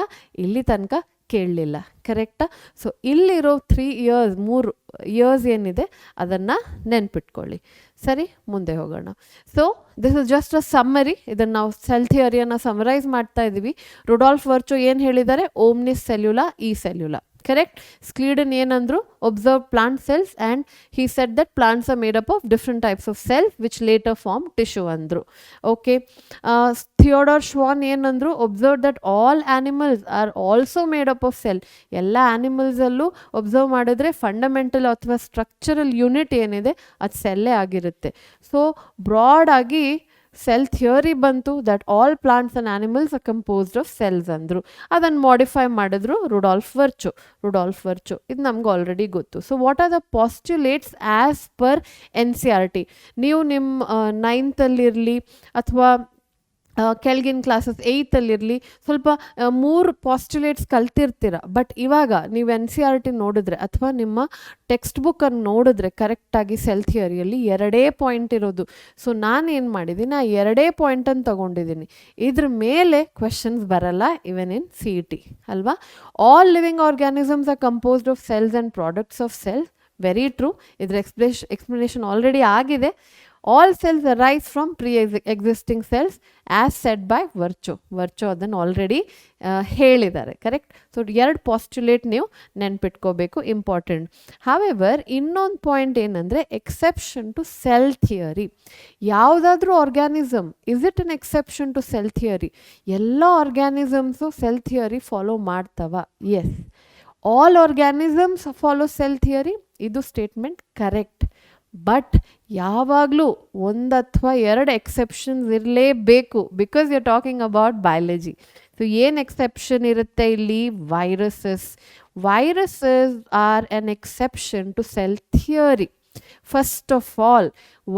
ಇಲ್ಲಿ ತನಕ ಕೇಳಲಿಲ್ಲ. ಕರೆಕ್ಟಾ? ಸೊ ಇಲ್ಲಿರೋ 3 ಇಯರ್ಸ್ ಏನಿದೆ ಅದನ್ನು ನೆನ್ಪಿಟ್ಕೊಳ್ಳಿ. ಸರಿ, ಮುಂದೆ ಹೋಗೋಣ. So this is just a summary. ಇದನ್ನು ನಾವು ಸೆಲ್ ಥಿಯರಿಯನ್ನು ಸಮರೈಸ್ ಮಾಡ್ತಾ ಇದ್ದೀವಿ. ರುಡಾಲ್ಫ್ ವರ್ಚೋ ಏನು ಹೇಳಿದ್ದಾರೆ? ಓಮ್ನಿಸ್ ಸೆಲ್ಯುಲಾ ಇ ಸೆಲ್ಯುಲಾ. ಕರೆಕ್ಟ್. ಸ್ಕ್ಲೀಡನ್ ಏನಂದ್ರು? Observe plant cells and he said that plants are made up of different types of cells which later form tissue ಅಂದರು. ಓಕೆ, ಥಿಯೋಡರ್ ಶ್ವಾನ್ ಏನಂದ್ರು? Observe that all animals are also made up of cell. ಎಲ್ಲ ಆ್ಯನಿಮಲ್ಸಲ್ಲೂ ಒಬ್ಸರ್ವ್ ಮಾಡಿದ್ರೆ ಫಂಡಮೆಂಟಲ್ ಅಥವಾ ಸ್ಟ್ರಕ್ಚರಲ್ ಯೂನಿಟ್ ಏನಿದೆ ಅದು ಸೆಲ್ಲೇ ಆಗಿರುತ್ತೆ. ಸೊ ಬ್ರಾಡ್ ಆಗಿ ಸೆಲ್ ಥಿಯರಿ ಬಂತು that all plants and animals are composed of cells ಅಂದರು. ಅದನ್ನು ಮಾಡಿಫೈ ಮಾಡಿದ್ರು ರುಡಾಲ್ಫ್ ವರ್ಚೋ. ಇದು ನಮ್ಗೆ ಆಲ್ರೆಡಿ ಗೊತ್ತು. So what are the postulates as per NCERT? ನೀವು ನಿಮ್ಮ 9th ಅಥವಾ ಕೆಳಗಿನ ಕ್ಲಾಸಸ್ 8th ಸ್ವಲ್ಪ 3 ಪಾಸ್ಟ್ಯುಲೇಟ್ಸ್ ಕಲ್ತಿರ್ತೀರ. ಬಟ್ ಇವಾಗ ನೀವು NCERT ನೋಡಿದ್ರೆ ಅಥವಾ ನಿಮ್ಮ ಟೆಕ್ಸ್ಟ್ ಬುಕ್ಕನ್ನು ನೋಡಿದ್ರೆ ಕರೆಕ್ಟಾಗಿ ಸೆಲ್ ಥಿಯರಿಯಲ್ಲಿ 2 ಪಾಯಿಂಟ್ ಇರೋದು. ಸೊ ನಾನೇನು ಮಾಡಿದ್ದೀನಿ, ಆ 2 ಪಾಯಿಂಟನ್ನು ತಗೊಂಡಿದ್ದೀನಿ. ಇದ್ರ ಮೇಲೆ ಕ್ವೆಶನ್ಸ್ ಬರಲ್ಲ ಇವನ್ ಇನ್ CET ಅಲ್ವಾ. All living organisms are composed of cells and products of cells. Very true. ಇದ್ರ ಎಕ್ಸ್ಪ್ಲನೇಷನ್ ಆಲ್ರೆಡಿ ಆಗಿದೆ. All cells arise from pre-existing cells as said by ವರ್ಚೋ ಅದನ್ನು ಆಲ್ರೆಡಿ ಹೇಳಿದ್ದಾರೆ. ಕರೆಕ್ಟ್. ಸೊ 2 ಪಾಸ್ಟ್ಯುಲೇಟ್ ನೀವು ನೆನ್ಪಿಟ್ಕೋಬೇಕು, ಇಂಪಾರ್ಟೆಂಟ್. ಹಾವೆವರ್ ಇನ್ನೊಂದು ಪಾಯಿಂಟ್ ಏನಂದರೆ ಎಕ್ಸೆಪ್ಷನ್ ಟು ಸೆಲ್ ಥಿಯರಿ. ಯಾವುದಾದ್ರೂ organism is it an exception to cell theory? ಎಲ್ಲ ಆರ್ಗ್ಯಾನಿಸಮ್ಸು ಸೆಲ್ ಥಿಯರಿ ಫಾಲೋ ಮಾಡ್ತವ? Yes, all organisms follow cell theory. ಇದು ಸ್ಟೇಟ್ಮೆಂಟ್ ಕರೆಕ್ಟ್. ಬಟ್ ಯಾವಾಗಲೂ 1 ಅಥವಾ 2 ಎಕ್ಸೆಪ್ಷನ್ಸ್ ಇರಲೇಬೇಕು. Because you are talking about biology. So ಏನು ಎಕ್ಸೆಪ್ಷನ್ ಇರುತ್ತೆ ಇಲ್ಲಿ? Viruses are an exception to cell theory. First of all,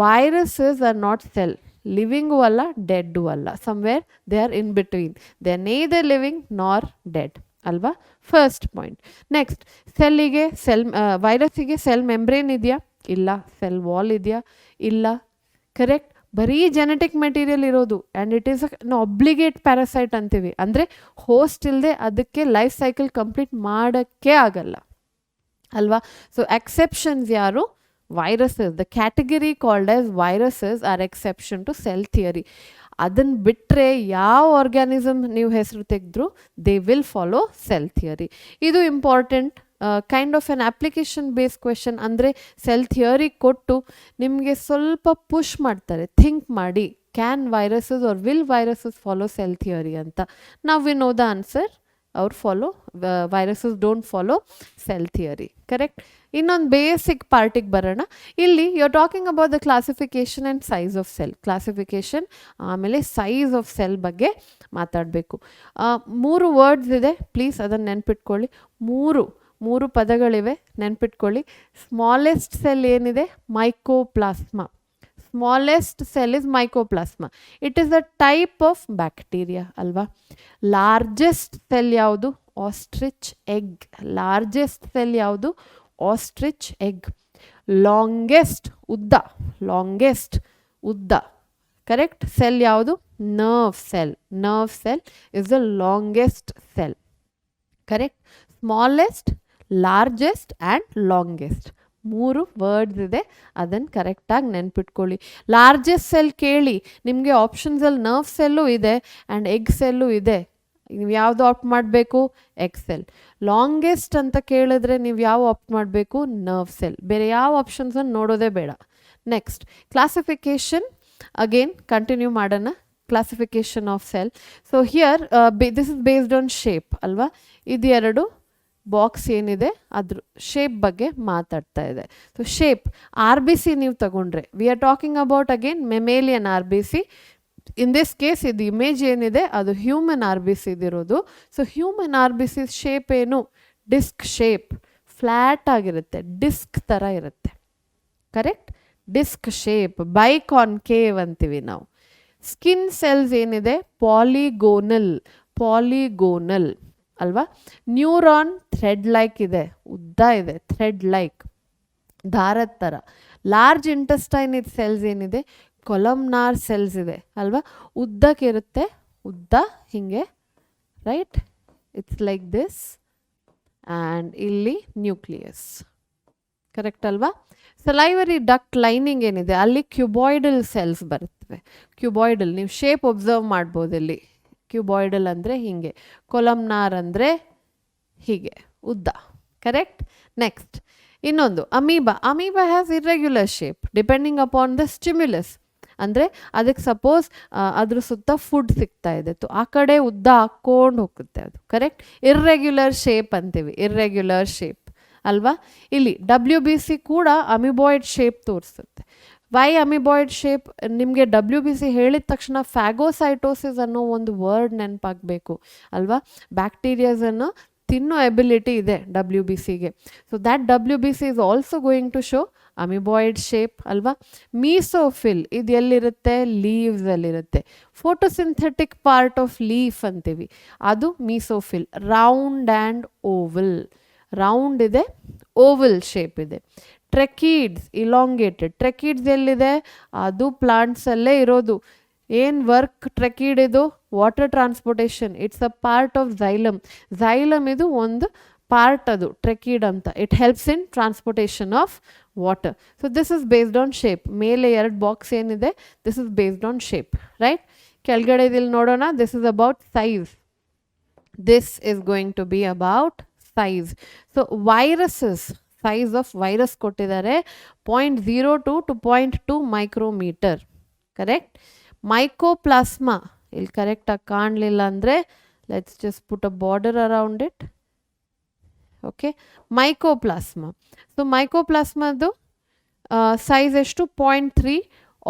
viruses are not cell. Living ಅಲ್ಲ, ಡೆಡ್ಡು ಅಲ್ಲ. Somewhere they are in between. They are neither living nor dead ಅಲ್ವಾ. First point. ನೆಕ್ಸ್ಟ್, ವೈರಸ್ಸಿಗೆ ಸೆಲ್ ಮೆಂಬ್ರೇನ್ ಇದೆಯಾ? ಇಲ್ಲ. ಸೆಲ್ ವಾಲ್ ಇದೆಯಾ? ಇಲ್ಲ. ಕರೆಕ್ಟ್. ಬರೀ ಜೆನೆಟಿಕ್ ಮೆಟೀರಿಯಲ್ ಇರೋದು. And it is a obligate parasite ಅಂತೀವಿ. ಅಂದರೆ ಹೋಸ್ಟ್ ಇಲ್ಲದೆ ಅದಕ್ಕೆ ಲೈಫ್ ಸೈಕಲ್ ಕಂಪ್ಲೀಟ್ ಮಾಡೋಕ್ಕೆ ಆಗಲ್ಲ ಅಲ್ವಾ. ಸೊ ಎಕ್ಸೆಪ್ಷನ್ಸ್ ಯಾರು? viruses. The category called as viruses are exception to cell theory. ಅದನ್ನು ಬಿಟ್ಟರೆ ಯಾವ ಆರ್ಗ್ಯಾನಿಸಮ್ ನೀವು ಹೆಸರು ತೆಗೆದ್ರು they will follow cell theory. ಇದು important kind of an application base question. ಅಂದರೆ ಸೆಲ್ ಥಿಯರಿ ಕೊಟ್ಟು ನಿಮಗೆ ಸ್ವಲ್ಪ ಪುಷ್ ಮಾಡ್ತಾರೆ, ಥಿಂಕ್ ಮಾಡಿ, can viruses or will viruses follow cell theory ಅಂತ. ನಾವು ವಿ ನೋ ದ ಆನ್ಸರ್, ಅವ್ರು follow viruses don't follow cell theory. Correct. ಇನ್ನೊಂದು ಬೇಸಿಕ್ ಪಾರ್ಟಿಗೆ ಬರೋಣ. ಇಲ್ಲಿ you are talking about the classification and size of cell. Classification ಆಮೇಲೆ ಸೈಜ್ ಆಫ್ ಸೆಲ್ ಬಗ್ಗೆ ಮಾತಾಡಬೇಕು. 3 ವರ್ಡ್ಸ್ ಇದೆ, ಪ್ಲೀಸ್ ಅದನ್ನು ನೆನ್ಪಿಟ್ಕೊಳ್ಳಿ. ಮೂರು ಪದಗಳಿವೆ, ನೆನ್ಪಿಟ್ಕೊಳ್ಳಿ. ಸ್ಮಾಲೆಸ್ಟ್ ಸೆಲ್ ಏನಿದೆ, mycoplasma. Smallest cell is mycoplasma. It is a type of bacteria ಅಲ್ವಾ. ಲಾರ್ಜೆಸ್ಟ್ ಸೆಲ್ ಯಾವುದು, ಆಸ್ಟ್ರಿಚ್ ಎಗ್. ಲಾರ್ಜೆಸ್ಟ್ ಸೆಲ್ ಯಾವುದು, ಆಸ್ಟ್ರಿಚ್ ಎಗ್. ಲಾಂಗೆಸ್ಟ್ ಉದ್ದ, ಲಾಂಗೆಸ್ಟ್ ಉದ್ದ ಕರೆಕ್ಟ್ ಸೆಲ್ ಯಾವುದು, nerve cell. Nerve cell is the longest cell. Correct. Smallest, largest and longest 3 words ಇದೆ, ಅದನ್ನು ಕರೆಕ್ಟಾಗಿ ನೆನ್ಪಿಟ್ಕೊಳ್ಳಿ. ಲಾರ್ಜೆಸ್ಟ್ ಸೆಲ್ ಕೇಳಿ ನಿಮಗೆ ಆಪ್ಷನ್ಸಲ್ಲಿ ನರ್ವ್ ಸೆಲ್ಲು ಇದೆ ಆ್ಯಂಡ್ ಎಗ್ ಸೆಲ್ಲು ಇದೆ. ನೀವು ಯಾವುದು ಆಪ್ಟ್ ಮಾಡಬೇಕು, ಎಗ್ ಸೆಲ್. ಲಾಂಗೆಸ್ಟ್ ಅಂತ ಕೇಳಿದ್ರೆ ನೀವು ಯಾವ ಆಪ್ಟ್ ಮಾಡಬೇಕು, ನರ್ವ್ ಸೆಲ್. ಬೇರೆ ಯಾವ ಆಪ್ಷನ್ಸನ್ನು ನೋಡೋದೇ ಬೇಡ. ನೆಕ್ಸ್ಟ್ ಕ್ಲಾಸಿಫಿಕೇಶನ್ ಅಗೇನ್ ಕಂಟಿನ್ಯೂ ಮಾಡೋಣ. Classification of cell. So here this is based on shape ಅಲ್ವಾ. ಇದು 2 ಬಾಕ್ಸ್ ಏನಿದೆ ಅದ್ರ ಶೇಪ್ ಬಗ್ಗೆ ಮಾತಾಡ್ತಾ ಇದೆ. ಸೊ ಶೇಪ್ RBC ನೀವು ತಗೊಂಡ್ರೆ, we are talking about again mammalian RBC. In this case ಇದು ಇಮೇಜ್ ಏನಿದೆ ಅದು ಹ್ಯೂಮನ್ RBC ಇದಿರೋದು. ಸೊ ಹ್ಯೂಮನ್ RBC ಶೇಪ್ ಏನು, ಡಿಸ್ಕ್ ಶೇಪ್, ಫ್ಲ್ಯಾಟ್ ಆಗಿರುತ್ತೆ, ಡಿಸ್ಕ್ ಥರ ಇರುತ್ತೆ. ಕರೆಕ್ಟ್. ಡಿಸ್ಕ್ ಶೇಪ್, ಬೈಕಾನ್ಕೇವ್ ಅಂತೀವಿ ನಾವು. ಸ್ಕಿನ್ ಸೆಲ್ಸ್ ಏನಿದೆ, ಪಾಲಿಗೋನಲ್, ಪಾಲಿಗೋನಲ್ ಅಲ್ವಾ. ನ್ಯೂರಾನ್ ಥ್ರೆಡ್ ಲೈಕ್ ಇದೆ, ಉದ್ದ ಇದೆ, ಥ್ರೆಡ್ ಲೈಕ್, ದಾರದ ಥರ. ಲಾರ್ಜ್ ಇಂಟೆಸ್ಟೈನ್ ಇದು ಸೆಲ್ಸ್ ಏನಿದೆ, ಕೊಲಮ್ನಾರ್ ಸೆಲ್ಸ್ ಇದೆ ಅಲ್ವಾ. ಉದ್ದಕ್ಕಿರುತ್ತೆ, ಉದ್ದ ಹಿಂಗೆ, right. It's like this. And ಇಲ್ಲಿ ನ್ಯೂಕ್ಲಿಯಸ್. ಕರೆಕ್ಟ್ ಅಲ್ವಾ. ಸಲೈವರಿ ಡಕ್ಟ್ ಲೈನಿಂಗ್ ಏನಿದೆ ಅಲ್ಲಿ ಕ್ಯೂಬಾಯ್ಡಲ್ ಸೆಲ್ಸ್ ಬರುತ್ತವೆ. ಕ್ಯೂಬಾಯ್ಡಲ್ ನೀವು ಶೇಪ್ ಒಬ್ಸರ್ವ್ ಮಾಡ್ಬೋದು ಇಲ್ಲಿ. ಕ್ಯೂಬಾಯ್ಡಲ್ ಅಂದರೆ ಹೀಗೆ, ಕೊಲಮ್ನಾರ್ ಅಂದರೆ ಹೀಗೆ ಉದ್ದ. ಕರೆಕ್ಟ್. ನೆಕ್ಸ್ಟ್ ಇನ್ನೊಂದು amoeba. Amoeba has irregular shape depending upon the stimulus. ಅಂದರೆ ಅದಕ್ಕೆ ಸಪೋಸ್ ಅದ್ರ ಸುತ್ತ ಫುಡ್ ಸಿಗ್ತಾ ಇದೆ, ಆ ಕಡೆ ಉದ್ದ ಹಾಕ್ಕೊಂಡು ಹೋಗುತ್ತೆ ಅದು. ಕರೆಕ್ಟ್. ಇರ್ರೆಗ್ಯುಲರ್ ಶೇಪ್ ಅಂತೀವಿ, ಇರ್ರೆಗ್ಯುಲರ್ ಶೇಪ್ ಅಲ್ವಾ. ಇಲ್ಲಿ WBC ಕೂಡ ಅಮಿಬಾಯ್ಡ್ ಶೇಪ್ ತೋರಿಸುತ್ತೆ. ವೈ ಅಮಿಬಾಯ್ಡ್ ಶೇಪ್, ನಿಮಗೆ WBC ಹೇಳಿದ ತಕ್ಷಣ ಫ್ಯಾಗೋಸೈಟೋಸಿಸ್ ಅನ್ನೋ ಒಂದು ವರ್ಡ್ ನೆನಪಾಗಬೇಕು ಅಲ್ವಾ. ಬ್ಯಾಕ್ಟೀರಿಯಾಸನ್ನು ತಿನ್ನೋ ಎಬಿಲಿಟಿ ಇದೆ WBCಗೆ. So that WBC is also going to show amoeboid shape ಅಲ್ವಾ. ಮೀಸೋಫಿಲ್ ಇದು ಎಲ್ಲಿರುತ್ತೆ, ಲೀವ್ಸಲ್ಲಿರುತ್ತೆ. ಫೋಟೋಸಿಂಥೆಟಿಕ್ ಪಾರ್ಟ್ ಆಫ್ ಲೀಫ್ ಅಂತೀವಿ, ಅದು mesophyll. Round and oval, round ಇದೆ, ಓವಲ್ ಶೇಪ್ ಇದೆ. Tracheids elongated. ಟ್ರೆಕೀಡ್ಸ್ ಎಲ್ಲಿದೆ, ಅದು ಪ್ಲಾಂಟ್ಸಲ್ಲೇ ಇರೋದು. ಏನು ವರ್ಕ್ ಟ್ರೆಕೀಡ್ ಇದು, water transportation. It's a part of xylem. Xylem ಇದು ಒಂದು ಪಾರ್ಟ್, ಅದು ಟ್ರೆಕೀಡ್ ಅಂತ. It helps in transportation of water. So this is based on shape. ಮೇಲೆ 2 ಬಾಕ್ಸ್ ಏನಿದೆ, this is based on shape, right. ಕೆಳಗಡೆ ಇಲ್ಲಿ ನೋಡೋಣ, this is about size. This is going to be about size. So viruses, size of virus ಕೊಟ್ಟಿದ್ದಾರೆ 0.02 to 0.2 ಮೈಕ್ರೋಮೀಟರ್. ಕರೆಕ್ಟ್. ಮೈಕೋಪ್ಲಾಸ್ಮಾ ಇಲ್ಲಿ ಕರೆಕ್ಟಾಗಿ ಕಾಣಲಿಲ್ಲ ಅಂದರೆ let's just put a border around it. Okay. Mycoplasma. So ಮೈಕೋಪ್ಲಾಸ್ಮಾದು ಸೈಜ್ ಎಷ್ಟು, 0.3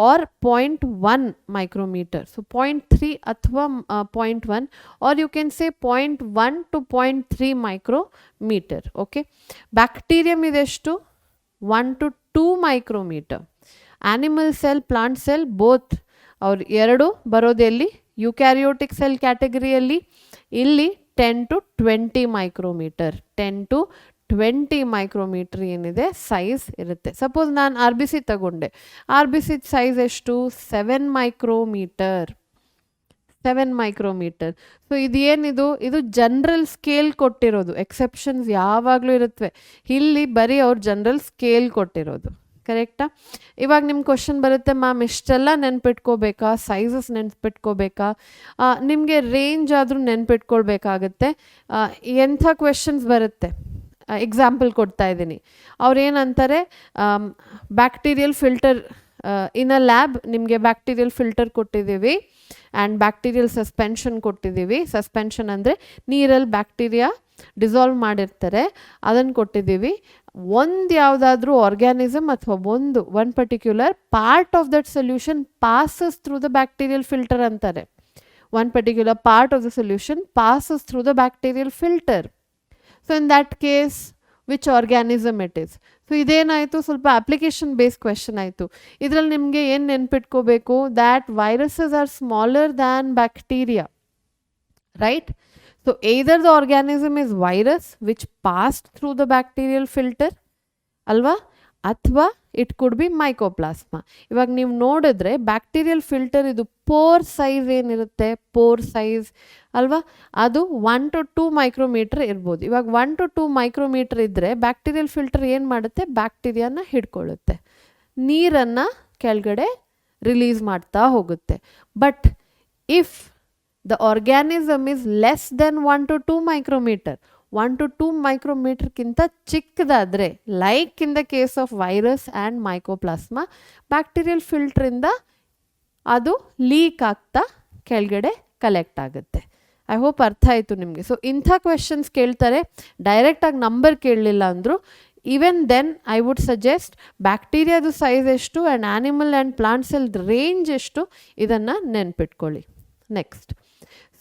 or 0.1 micrometer. So 0.3 ಅಥವಾ 0.1 or you can say 0.1 to 0.3 micrometer. Okay. Bacterium ಇದೆಷ್ಟು, 1 to 2 micrometer. Animal cell, plant cell both ಅವ್ರು 2 ಬರೋದೆಲ್ಲಿ, ಯುಕ್ಯಾರಿಯೋಟಿಕ್ ಸೆಲ್ ಕ್ಯಾಟಗರಿಯಲ್ಲಿ. ಇಲ್ಲಿ 10 to 20 micrometer. 10 to 20 ಮೈಕ್ರೋಮೀಟರ್ ಏನಿದೆ ಸೈಜ್ ಇರುತ್ತೆ. ಸಪೋಸ್ ನಾನು RBC ತಗೊಂಡೆ, RBC ಸೈಜ್ ಎಷ್ಟು, 7 ಮೈಕ್ರೋಮೀಟರ್. 7 ಮೈಕ್ರೋಮೀಟರ್. ಸೊ ಇದು ಏನಿದು, ಇದು ಜನರಲ್ ಸ್ಕೇಲ್ ಕೊಟ್ಟಿರೋದು. ಎಕ್ಸೆಪ್ಷನ್ಸ್ ಯಾವಾಗಲೂ ಇರುತ್ತವೆ, ಇಲ್ಲಿ ಬರೀ ಅವ್ರು ಜನರಲ್ ಸ್ಕೇಲ್ ಕೊಟ್ಟಿರೋದು. ಕರೆಕ್ಟಾ? ಇವಾಗ ನಿಮ್ಮ ಕ್ವಶನ್ ಬರುತ್ತೆ, ಮ್ಯಾಮ್ ಇಷ್ಟೆಲ್ಲ ನೆನ್ಪಿಟ್ಕೋಬೇಕಾ, ಸೈಜಸ್ ನೆನ್ಪಿಟ್ಕೋಬೇಕಾ, ನಿಮಗೆ ರೇಂಜ್ ಆದರೂ ನೆನ್ಪಿಟ್ಕೊಳ್ಬೇಕಾಗತ್ತೆ. ಎಂಥ ಕ್ವೆಶನ್ಸ್ ಬರುತ್ತೆ, ಎಕ್ಸಾಂಪಲ್ ಕೊಡ್ತಾ ಇದ್ದೀನಿ. ಅವ್ರೇನಂತಾರೆ, ಬ್ಯಾಕ್ಟೀರಿಯಲ್ ಫಿಲ್ಟರ್ ಇನ್ ಅ ಲ್ಯಾಬ್, ನಿಮಗೆ ಬ್ಯಾಕ್ಟೀರಿಯಲ್ ಫಿಲ್ಟರ್ ಕೊಟ್ಟಿದ್ದೀವಿ ಆ್ಯಂಡ್ ಬ್ಯಾಕ್ಟೀರಿಯಲ್ ಸಸ್ಪೆನ್ಷನ್ ಕೊಟ್ಟಿದ್ದೀವಿ. ಸಸ್ಪೆನ್ಷನ್ ಅಂದರೆ ನೀರಲ್ಲಿ ಬ್ಯಾಕ್ಟೀರಿಯಾ ಡಿಸಾಲ್ವ್ ಮಾಡಿರ್ತಾರೆ, ಅದನ್ನು ಕೊಟ್ಟಿದ್ದೀವಿ. ಒಂದು ಯಾವುದಾದ್ರೂ ಆರ್ಗ್ಯಾನಿಸಮ್ ಅಥವಾ one particular part of that solution passes through the bacterial filter ಅಂತಾರೆ. One particular part of the solution passes through the bacterial filter. So in that case which organism it is. So ಇದೇನಾಯಿತು, ಸ್ವಲ್ಪ ಅಪ್ಲಿಕೇಶನ್ ಬೇಸ್ಡ್ ಕ್ವೆಶನ್ ಆಯಿತು. ಇದರಲ್ಲಿ ನಿಮಗೆ ಏನು ನೆನ್ಪಿಟ್ಕೋಬೇಕು, that viruses are smaller than bacteria, right? So either the organism is virus which passed through the bacterial filter, ಅಲ್ವಾ, ಅಥವಾ ಇಟ್ ಕುಡ್ ಬಿ ಮೈಕೋಪ್ಲಾಸ್ಮಾ. ಇವಾಗ ನೀವು ನೋಡಿದ್ರೆ ಬ್ಯಾಕ್ಟೀರಿಯಲ್ ಫಿಲ್ಟರ್ ಇದು ಪೋರ್ ಸೈಜ್ ಏನಿರುತ್ತೆ, ಪೋರ್ ಸೈಜ್ ಅಲ್ವಾ, ಅದು 1 to 2 ಮೈಕ್ರೋಮೀಟರ್ ಇರ್ಬೋದು. ಇವಾಗ 1 to 2 ಮೈಕ್ರೋಮೀಟರ್ ಇದ್ದರೆ ಬ್ಯಾಕ್ಟೀರಿಯಲ್ ಫಿಲ್ಟರ್ ಏನು ಮಾಡುತ್ತೆ, ಬ್ಯಾಕ್ಟೀರಿಯಾನ ಹಿಡ್ಕೊಳ್ಳುತ್ತೆ, ನೀರನ್ನು ಕೆಳಗಡೆ ರಿಲೀಸ್ ಮಾಡ್ತಾ ಹೋಗುತ್ತೆ. But if the organism is less than 1 to 2 micrometer, 1 to 2 micrometer ಕಿಂತ ಚಿಕ್ಕದಾದರೆ, like in the case of virus and mycoplasma, bacterial ಫಿಲ್ಟ್ರಿಂದ ಅದು ಲೀಕ್ ಆಗ್ತಾ ಕೆಳಗಡೆ ಕಲೆಕ್ಟ್ ಆಗುತ್ತೆ. ಐ ಹೋಪ್ ಅರ್ಥ ಆಯಿತು ನಿಮಗೆ. ಸೊ ಇಂಥ ಕ್ವೆಶನ್ಸ್ ಕೇಳ್ತಾರೆ, ಡೈರೆಕ್ಟಾಗಿ ನಂಬರ್ ಕೇಳಲಿಲ್ಲ ಅಂದರು. Even then I would suggest ಬ್ಯಾಕ್ಟೀರಿಯಾದು ಸೈಜ್ ಎಷ್ಟು and animal and plant cell range ಎಷ್ಟು, ಇದನ್ನು ನೆನ್ಪಿಟ್ಕೊಳ್ಳಿ. Next,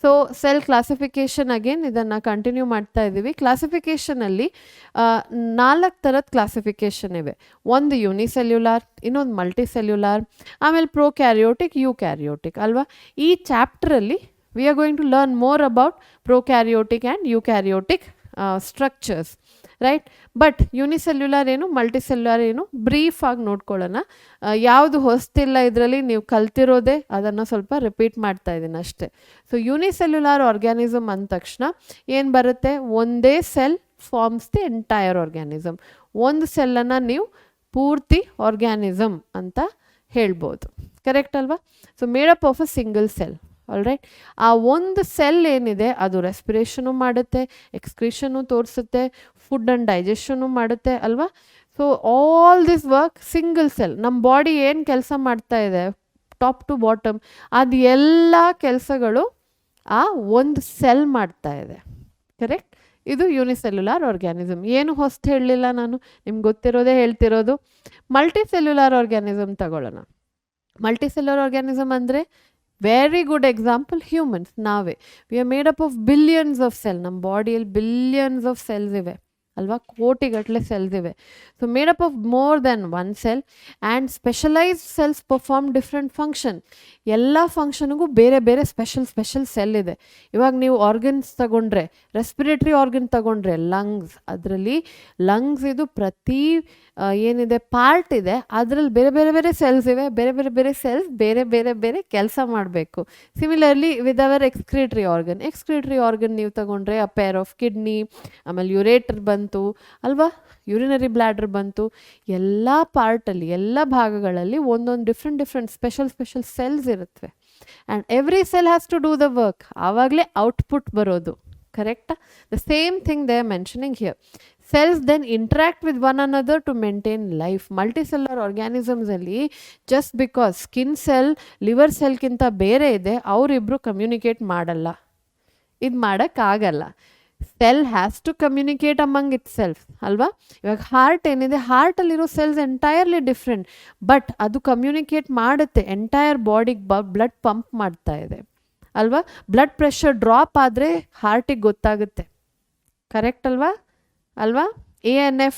so cell classification again ಇದನ್ನು ಕಂಟಿನ್ಯೂ ಮಾಡ್ತಾ ಇದ್ದೀವಿ. ಕ್ಲಾಸಿಫಿಕೇಷನಲ್ಲಿ 4 ಥರದ ಕ್ಲಾಸಿಫಿಕೇಷನ್ ಇವೆ. ಒಂದು ಯೂನಿಸೆಲ್ಯುಲಾರ್, ಇನ್ನೊಂದು ಮಲ್ಟಿಸೆಲ್ಯುಲಾರ್, ಆಮೇಲೆ ಪ್ರೋಕ್ಯಾರಿಯೋಟಿಕ್, ಯೂಕ್ಯಾರಿಯೋಟಿಕ್ ಅಲ್ವಾ. ಈ ಚಾಪ್ಟ್ರಲ್ಲಿ we are going to learn more about prokaryotic and eukaryotic structures, right? But unicellular ಏನು, ಮಲ್ಟಿಸೆಲ್ಯುಲಾರ್ ಏನು, ಬ್ರೀಫ್ ಆಗಿ ನೋಡ್ಕೊಳ್ಳೋಣ. ಯಾವುದು ಹೊಸ್ತಿಲ್ಲ ಇದರಲ್ಲಿ, ನೀವು ಕಲ್ತಿರೋದೇ, ಅದನ್ನು ಸ್ವಲ್ಪ ರಿಪೀಟ್ ಮಾಡ್ತಾ ಇದ್ದೀನಿ ಅಷ್ಟೇ. ಸೊ ಯೂನಿಸೆಲ್ಯುಲಾರ್ ಆರ್ಗ್ಯಾನಿಸಮ್ ಅಂದ ತಕ್ಷಣ ಏನು ಬರುತ್ತೆ, ಒಂದೇ cell forms the entire organism. ಒಂದು ಸೆಲ್ಲನ್ನು ನೀವು ಪೂರ್ತಿ ಆರ್ಗ್ಯಾನಿಸಮ್ ಅಂತ ಹೇಳ್ಬೋದು, ಕರೆಕ್ಟ್ ಅಲ್ವಾ? So made up of a single cell, alright. ಆ ಒಂದು ಸೆಲ್ ಏನಿದೆ ಅದು ರೆಸ್ಪಿರೇಷನು ಮಾಡುತ್ತೆ, ಎಕ್ಸ್ಕ್ರೀಷನು ತೋರಿಸುತ್ತೆ, ಫುಡ್ ಆ್ಯಂಡ್ ಡೈಜೆಷನು ಮಾಡುತ್ತೆ ಅಲ್ವಾ. So all this work single cell. ನಮ್ಮ ಬಾಡಿ ಏನು ಕೆಲಸ ಮಾಡ್ತಾ ಇದೆ ಟಾಪ್ ಟು ಬಾಟಮ್, ಅದು ಎಲ್ಲ ಕೆಲಸಗಳು ಆ ಒಂದು ಸೆಲ್ ಮಾಡ್ತಾ ಇದೆ, ಕರೆಕ್ಟ್? ಇದು ಯೂನಿಸೆಲ್ಯುಲಾರ್ ಆರ್ಗ್ಯಾನಿಸಮ್. ಏನು ಹೊಸ್ತು ಹೇಳಲಿಲ್ಲ ನಾನು, ನಿಮ್ಗೆ ಗೊತ್ತಿರೋದೇ ಹೇಳ್ತಿರೋದು. ಮಲ್ಟಿಸೆಲ್ಯುಲಾರ್ ಆರ್ಗ್ಯಾನಿಸಮ್ ತಗೊಳ್ಳೋಣ. ಮಲ್ಟಿಸೆಲ್ಯುಲಾರ್ ಆರ್ಗ್ಯಾನಿಸಮ್ ಅಂದರೆ ವೆರಿ ಗುಡ್ ಎಕ್ಸಾಂಪಲ್ ಹ್ಯೂಮನ್ಸ್, ನಾವೇ. We are made up of billions of cell. ನಮ್ಮ ಬಾಡಿಯಲ್ಲಿ ಬಿಲಿಯನ್ಸ್ ಆಫ್ ಸೆಲ್ಸ್ ಇವೆ ಅಲ್ವಾ, ಕೋಟಿಗಟ್ಟಲೆ ಸೆಲ್ಸ್ ಇವೆ. So made up of more than one cell and specialised cells perform different function. ಎಲ್ಲ ಫಂಕ್ಷನ್ಗೂ ಬೇರೆ ಬೇರೆ ಸ್ಪೆಷಲ್ ಸೆಲ್ ಇದೆ. ಇವಾಗ ನೀವು ಆರ್ಗನ್ಸ್ ತಗೊಂಡ್ರೆ, ರೆಸ್ಪಿರೇಟರಿ ಆರ್ಗನ್ ತಗೊಂಡ್ರೆ ಲಂಗ್ಸ್, ಅದರಲ್ಲಿ ಲಂಗ್ಸ್ ಇದು ಪ್ರತಿ ಏನಿದೆ ಪಾರ್ಟ್ ಇದೆ, ಅದರಲ್ಲಿ ಬೇರೆ ಬೇರೆ ಬೇರೆ ಸೆಲ್ಸ್ ಇವೆ. ಬೇರೆ ಸೆಲ್ಸ್ ಬೇರೆ ಕೆಲಸ ಮಾಡಬೇಕು. Similarly with our excretory organ ನೀವು ತಗೊಂಡ್ರೆ ಅ ಪೇರ್ ಆಫ್ ಕಿಡ್ನಿ, ಆಮೇಲೆ ಯುರೇಟರ್ ಬಂತು ಅಲ್ವಾ, ಯೂರಿನರಿ ಬ್ಲ್ಯಾಡರ್ ಬಂತು. ಎಲ್ಲ ಪಾರ್ಟಲ್ಲಿ, ಎಲ್ಲ ಭಾಗಗಳಲ್ಲಿ ಒಂದೊಂದು ಡಿಫ್ರೆಂಟ್ ಸ್ಪೆಷಲ್ ಸೆಲ್ಸ್ ಇರುತ್ತವೆ. And every cell has to do the work. ಆವಾಗಲೇ ಔಟ್ಪುಟ್ ಬರೋದು, ಕರೆಕ್ಟಾ? The same thing they are mentioning here. Cells then interact with one another to maintain life. Multicellular organisms ಅಲ್ಲಿ just because skin cell liver ಸೆಲ್ಗಿಂತ ಬೇರೆ ಇದೆ, ಅವರಿಬ್ಬರು ಕಮ್ಯುನಿಕೇಟ್ ಮಾಡಲ್ಲ, ಇದು ಮಾಡೋಕ್ಕಾಗಲ್ಲ. Cell has to communicate among itself ಅಲ್ವಾ. ಇವಾಗ ಹಾರ್ಟ್ ಏನಿದೆ, ಹಾರ್ಟಲ್ಲಿರೋ ಸೆಲ್ಸ್ ಎಂಟೈರ್ಲಿ ಡಿಫ್ರೆಂಟ್, ಬಟ್ ಅದು ಕಮ್ಯುನಿಕೇಟ್ ಮಾಡುತ್ತೆ, ಎಂಟೈರ್ ಬಾಡಿಗೆ ಬ್ಲಡ್ ಪಂಪ್ ಮಾಡ್ತಾ ಇದೆ ಅಲ್ವಾ. ಬ್ಲಡ್ ಪ್ರೆಷರ್ ಡ್ರಾಪ್ ಆದರೆ ಹಾರ್ಟಿಗೆ ಗೊತ್ತಾಗುತ್ತೆ, ಕರೆಕ್ಟ್ ಅಲ್ವಾ? ANF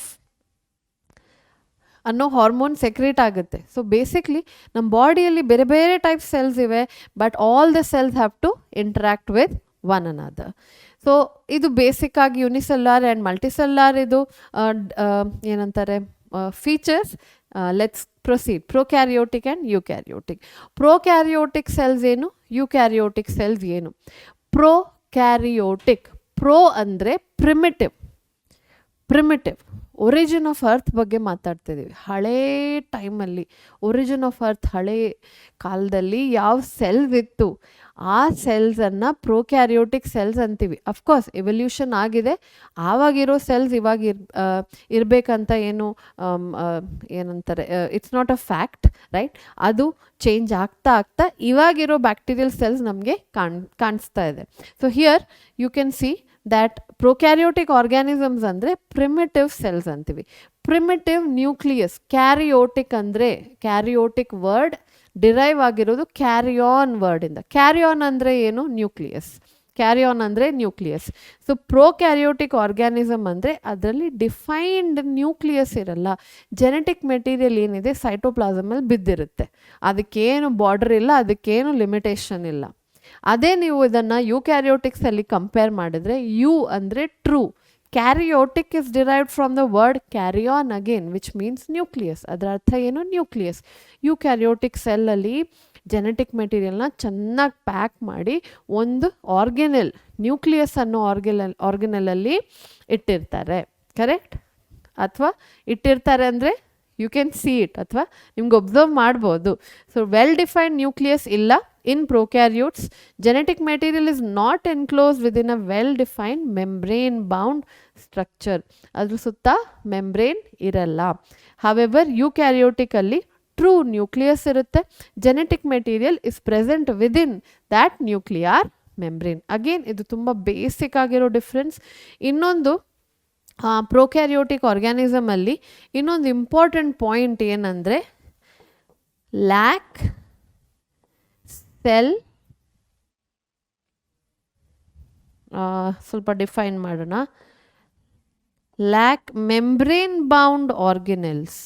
ಅನ್ನೋ ಹಾರ್ಮೋನ್ ಸೆಕ್ರೇಟ್ ಆಗುತ್ತೆ. ಸೊ ಬೇಸಿಕ್ಲಿ ನಮ್ಮ ಬಾಡಿಯಲ್ಲಿ ಬೇರೆ ಬೇರೆ ಟೈಪ್ ಸೆಲ್ಸ್ ಇವೆ, but all the cells have to interact with one another. So ಇದು ಬೇಸಿಕ್ ಆಗಿ ಯೂನಿಸೆಲ್ಯುಲಾರ್ ಆ್ಯಂಡ್ ಮಲ್ಟಿಸೆಲ್ಯುಲಾರ್ ಇದು ಏನಂತಾರೆ features. Let's proceed. Prokaryotic and eukaryotic. Prokaryotic cells ಏನು, ಯೂಕ್ಯಾರಿಯೋಟಿಕ್ ಸೆಲ್ಸ್ ಏನು? ಪ್ರೊಕ್ಯಾರಿಯೋಟಿಕ್, ಪ್ರೋ ಅಂದರೆ ಪ್ರಿಮಿಟಿವ್. ಒರಿಜಿನ್ ಆಫ್ ಅರ್ತ್ ಬಗ್ಗೆ ಮಾತಾಡ್ತಿದ್ದೀವಿ. ಹಳೇ ಟೈಮಲ್ಲಿ ಒರಿಜಿನ್ ಆಫ್ ಅರ್ತ್ ಹಳೇ ಕಾಲದಲ್ಲಿ ಯಾವ ಸೆಲ್ಸ್ ಇತ್ತು ಆ ಸೆಲ್ಸನ್ನು ಪ್ರೋಕ್ಯಾರಿಯೋಟಿಕ್ ಸೆಲ್ಸ್ ಅಂತೀವಿ. ಅಫ್ಕೋರ್ಸ್ ಎವಲ್ಯೂಷನ್ ಆಗಿದೆ, ಆವಾಗಿರೋ ಸೆಲ್ಸ್ ಇವಾಗ ಇರಬೇಕಂತ ಏನು ಏನಂತಾರೆ, it's not a fact right. ಅದು ಚೇಂಜ್ ಆಗ್ತಾ ಆಗ್ತಾ ಇವಾಗಿರೋ ಬ್ಯಾಕ್ಟೀರಿಯಲ್ ಸೆಲ್ಸ್ ನಮಗೆ ಕಾಣಿಸ್ತಾ ಇದೆ. So here you can see that prokaryotic organisms ಅಂದರೆ ಪ್ರಿಮಿಟಿವ್ ಸೆಲ್ಸ್ ಅಂತೀವಿ. Primitive nucleus. ಕ್ಯಾರಿಯೋಟಿಕ್ ಅಂದರೆ ಕ್ಯಾರಿಯೋಟಿಕ್ ವರ್ಡ್ ಡಿರೈವ್ ಆಗಿರೋದು ಕ್ಯಾರಿಯಾನ್ ವರ್ಡಿಂದ. ಕ್ಯಾರಿಯಾನ್ ಅಂದರೆ ಏನು? ನ್ಯೂಕ್ಲಿಯಸ್. ಕ್ಯಾರಿಯಾನ್ ಅಂದರೆ ನ್ಯೂಕ್ಲಿಯಸ್. ಸೊ ಪ್ರೊಕ್ಯಾರಿಯೋಟಿಕ್ ಆರ್ಗ್ಯಾನಿಸಮ್ ಅಂದರೆ ಅದರಲ್ಲಿ ಡಿಫೈನ್ಡ್ ನ್ಯೂಕ್ಲಿಯಸ್ ಇರಲ್ಲ. ಜೆನೆಟಿಕ್ ಮೆಟೀರಿಯಲ್ ಏನಿದೆ ಸೈಟೋಪ್ಲಾಸಮಲ್ಲಿ ಬಿದ್ದಿರುತ್ತೆ, ಅದಕ್ಕೇನು ಬಾರ್ಡರ್ ಇಲ್ಲ, ಅದಕ್ಕೇನು ಲಿಮಿಟೇಷನ್ ಇಲ್ಲ. ಅದೇ ನೀವು ಇದನ್ನು ಯೂಕ್ಯಾರಿಯೋಟಿಕ್ಸಲ್ಲಿ ಕಂಪೇರ್ ಮಾಡಿದ್ರೆ ಯು ಅಂದರೆ true, karyotic is derived from the word karyon again which means nucleus. ಅದರ ಅರ್ಥ ಏನು? ನ್ಯೂಕ್ಲಿಯಸ್. ಯೂಕ್ಯಾರಿಯೋಟಿಕ್ ಸೆಲ್ಲಲ್ಲಿ ಜೆನೆಟಿಕ್ ಮೆಟೀರಿಯಲ್ನ ಚೆನ್ನಾಗಿ ಪ್ಯಾಕ್ ಮಾಡಿ ಒಂದು ಆರ್ಗೆನೆಲ್, ನ್ಯೂಕ್ಲಿಯಸ್ ಅನ್ನೋ ಆರ್ಗೆನಲಲ್ಲಿ ಇಟ್ಟಿರ್ತಾರೆ. ಕರೆಕ್ಟ್? ಅಥವಾ ಇಟ್ಟಿರ್ತಾರೆ ಅಂದರೆ ಯು ಕ್ಯಾನ್ ಸಿ ಇಟ್, ಅಥವಾ ನಿಮ್ಗೆ ಒಬ್ಸರ್ವ್ ಮಾಡ್ಬೋದು. ಸೊ ವೆಲ್ ಡಿಫೈನ್ಡ್ ನ್ಯೂಕ್ಲಿಯಸ್ ಇಲ್ಲ in prokaryotes. Genetic material is not enclosed within a well defined membrane bound structure. ಅದ್ರ ಸುತ್ತ ಮೆಂಬ್ರೇನ್ ಇರಲ್ಲ. however eukaryotic ಅಲ್ಲಿ ಟ್ರೂ ನ್ಯೂಕ್ಲಿಯಸ್ ಇರುತ್ತೆ. Genetic material is present within that nuclear membrane. Again ಇದು ತುಂಬ ಬೇಸಿಕ್ ಆಗಿರೋ ಡಿಫ್ರೆನ್ಸ್. ಇನ್ನೊಂದು ಪ್ರೊಕ್ಯಾರಿಯೋಟಿಕ್ ಆರ್ಗ್ಯಾನಿಸಮ್ ಅಲ್ಲಿ ಇನ್ನೊಂದು ಇಂಪಾರ್ಟೆಂಟ್ ಪಾಯಿಂಟ್ ಏನಂದರೆ ಲ್ಯಾಕ್ ಸೆಲ್, ಸ್ವಲ್ಪ ಡಿಫೈನ್ ಮಾಡೋಣ. Lack membrane bound organelles.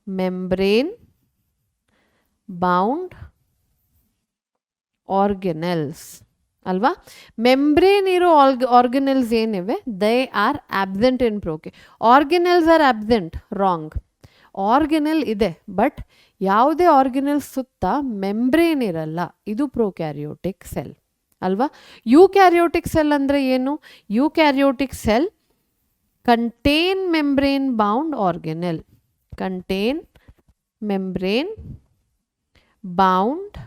Membrane bound organelles ಅಲ್ವಾ? ಮೆಂಬ್ರೇನ್ ಇರೋ ಆರ್ಗೆನೆಲ್ಸ್ ಏನಿವೆ they are absent in proke. Organelles are absent, wrong. Organelle ಇದೆ ಬಟ್ ಯಾವುದೇ ಆರ್ಗೆನೆಲ್ ಸುತ್ತ ಮೆಂಬ್ರೇನ್ ಇರಲ್ಲ. ಇದು ಪ್ರೊಕ್ಯಾರಿಯೋಟಿಕ್ ಸೆಲ್ ಅಲ್ವಾ? ಯೂಕ್ಯಾರಿಯೋಟಿಕ್ ಸೆಲ್ ಅಂದರೆ ಏನು? Eukaryotic cell contain membrane bound organelle. Contain membrane bound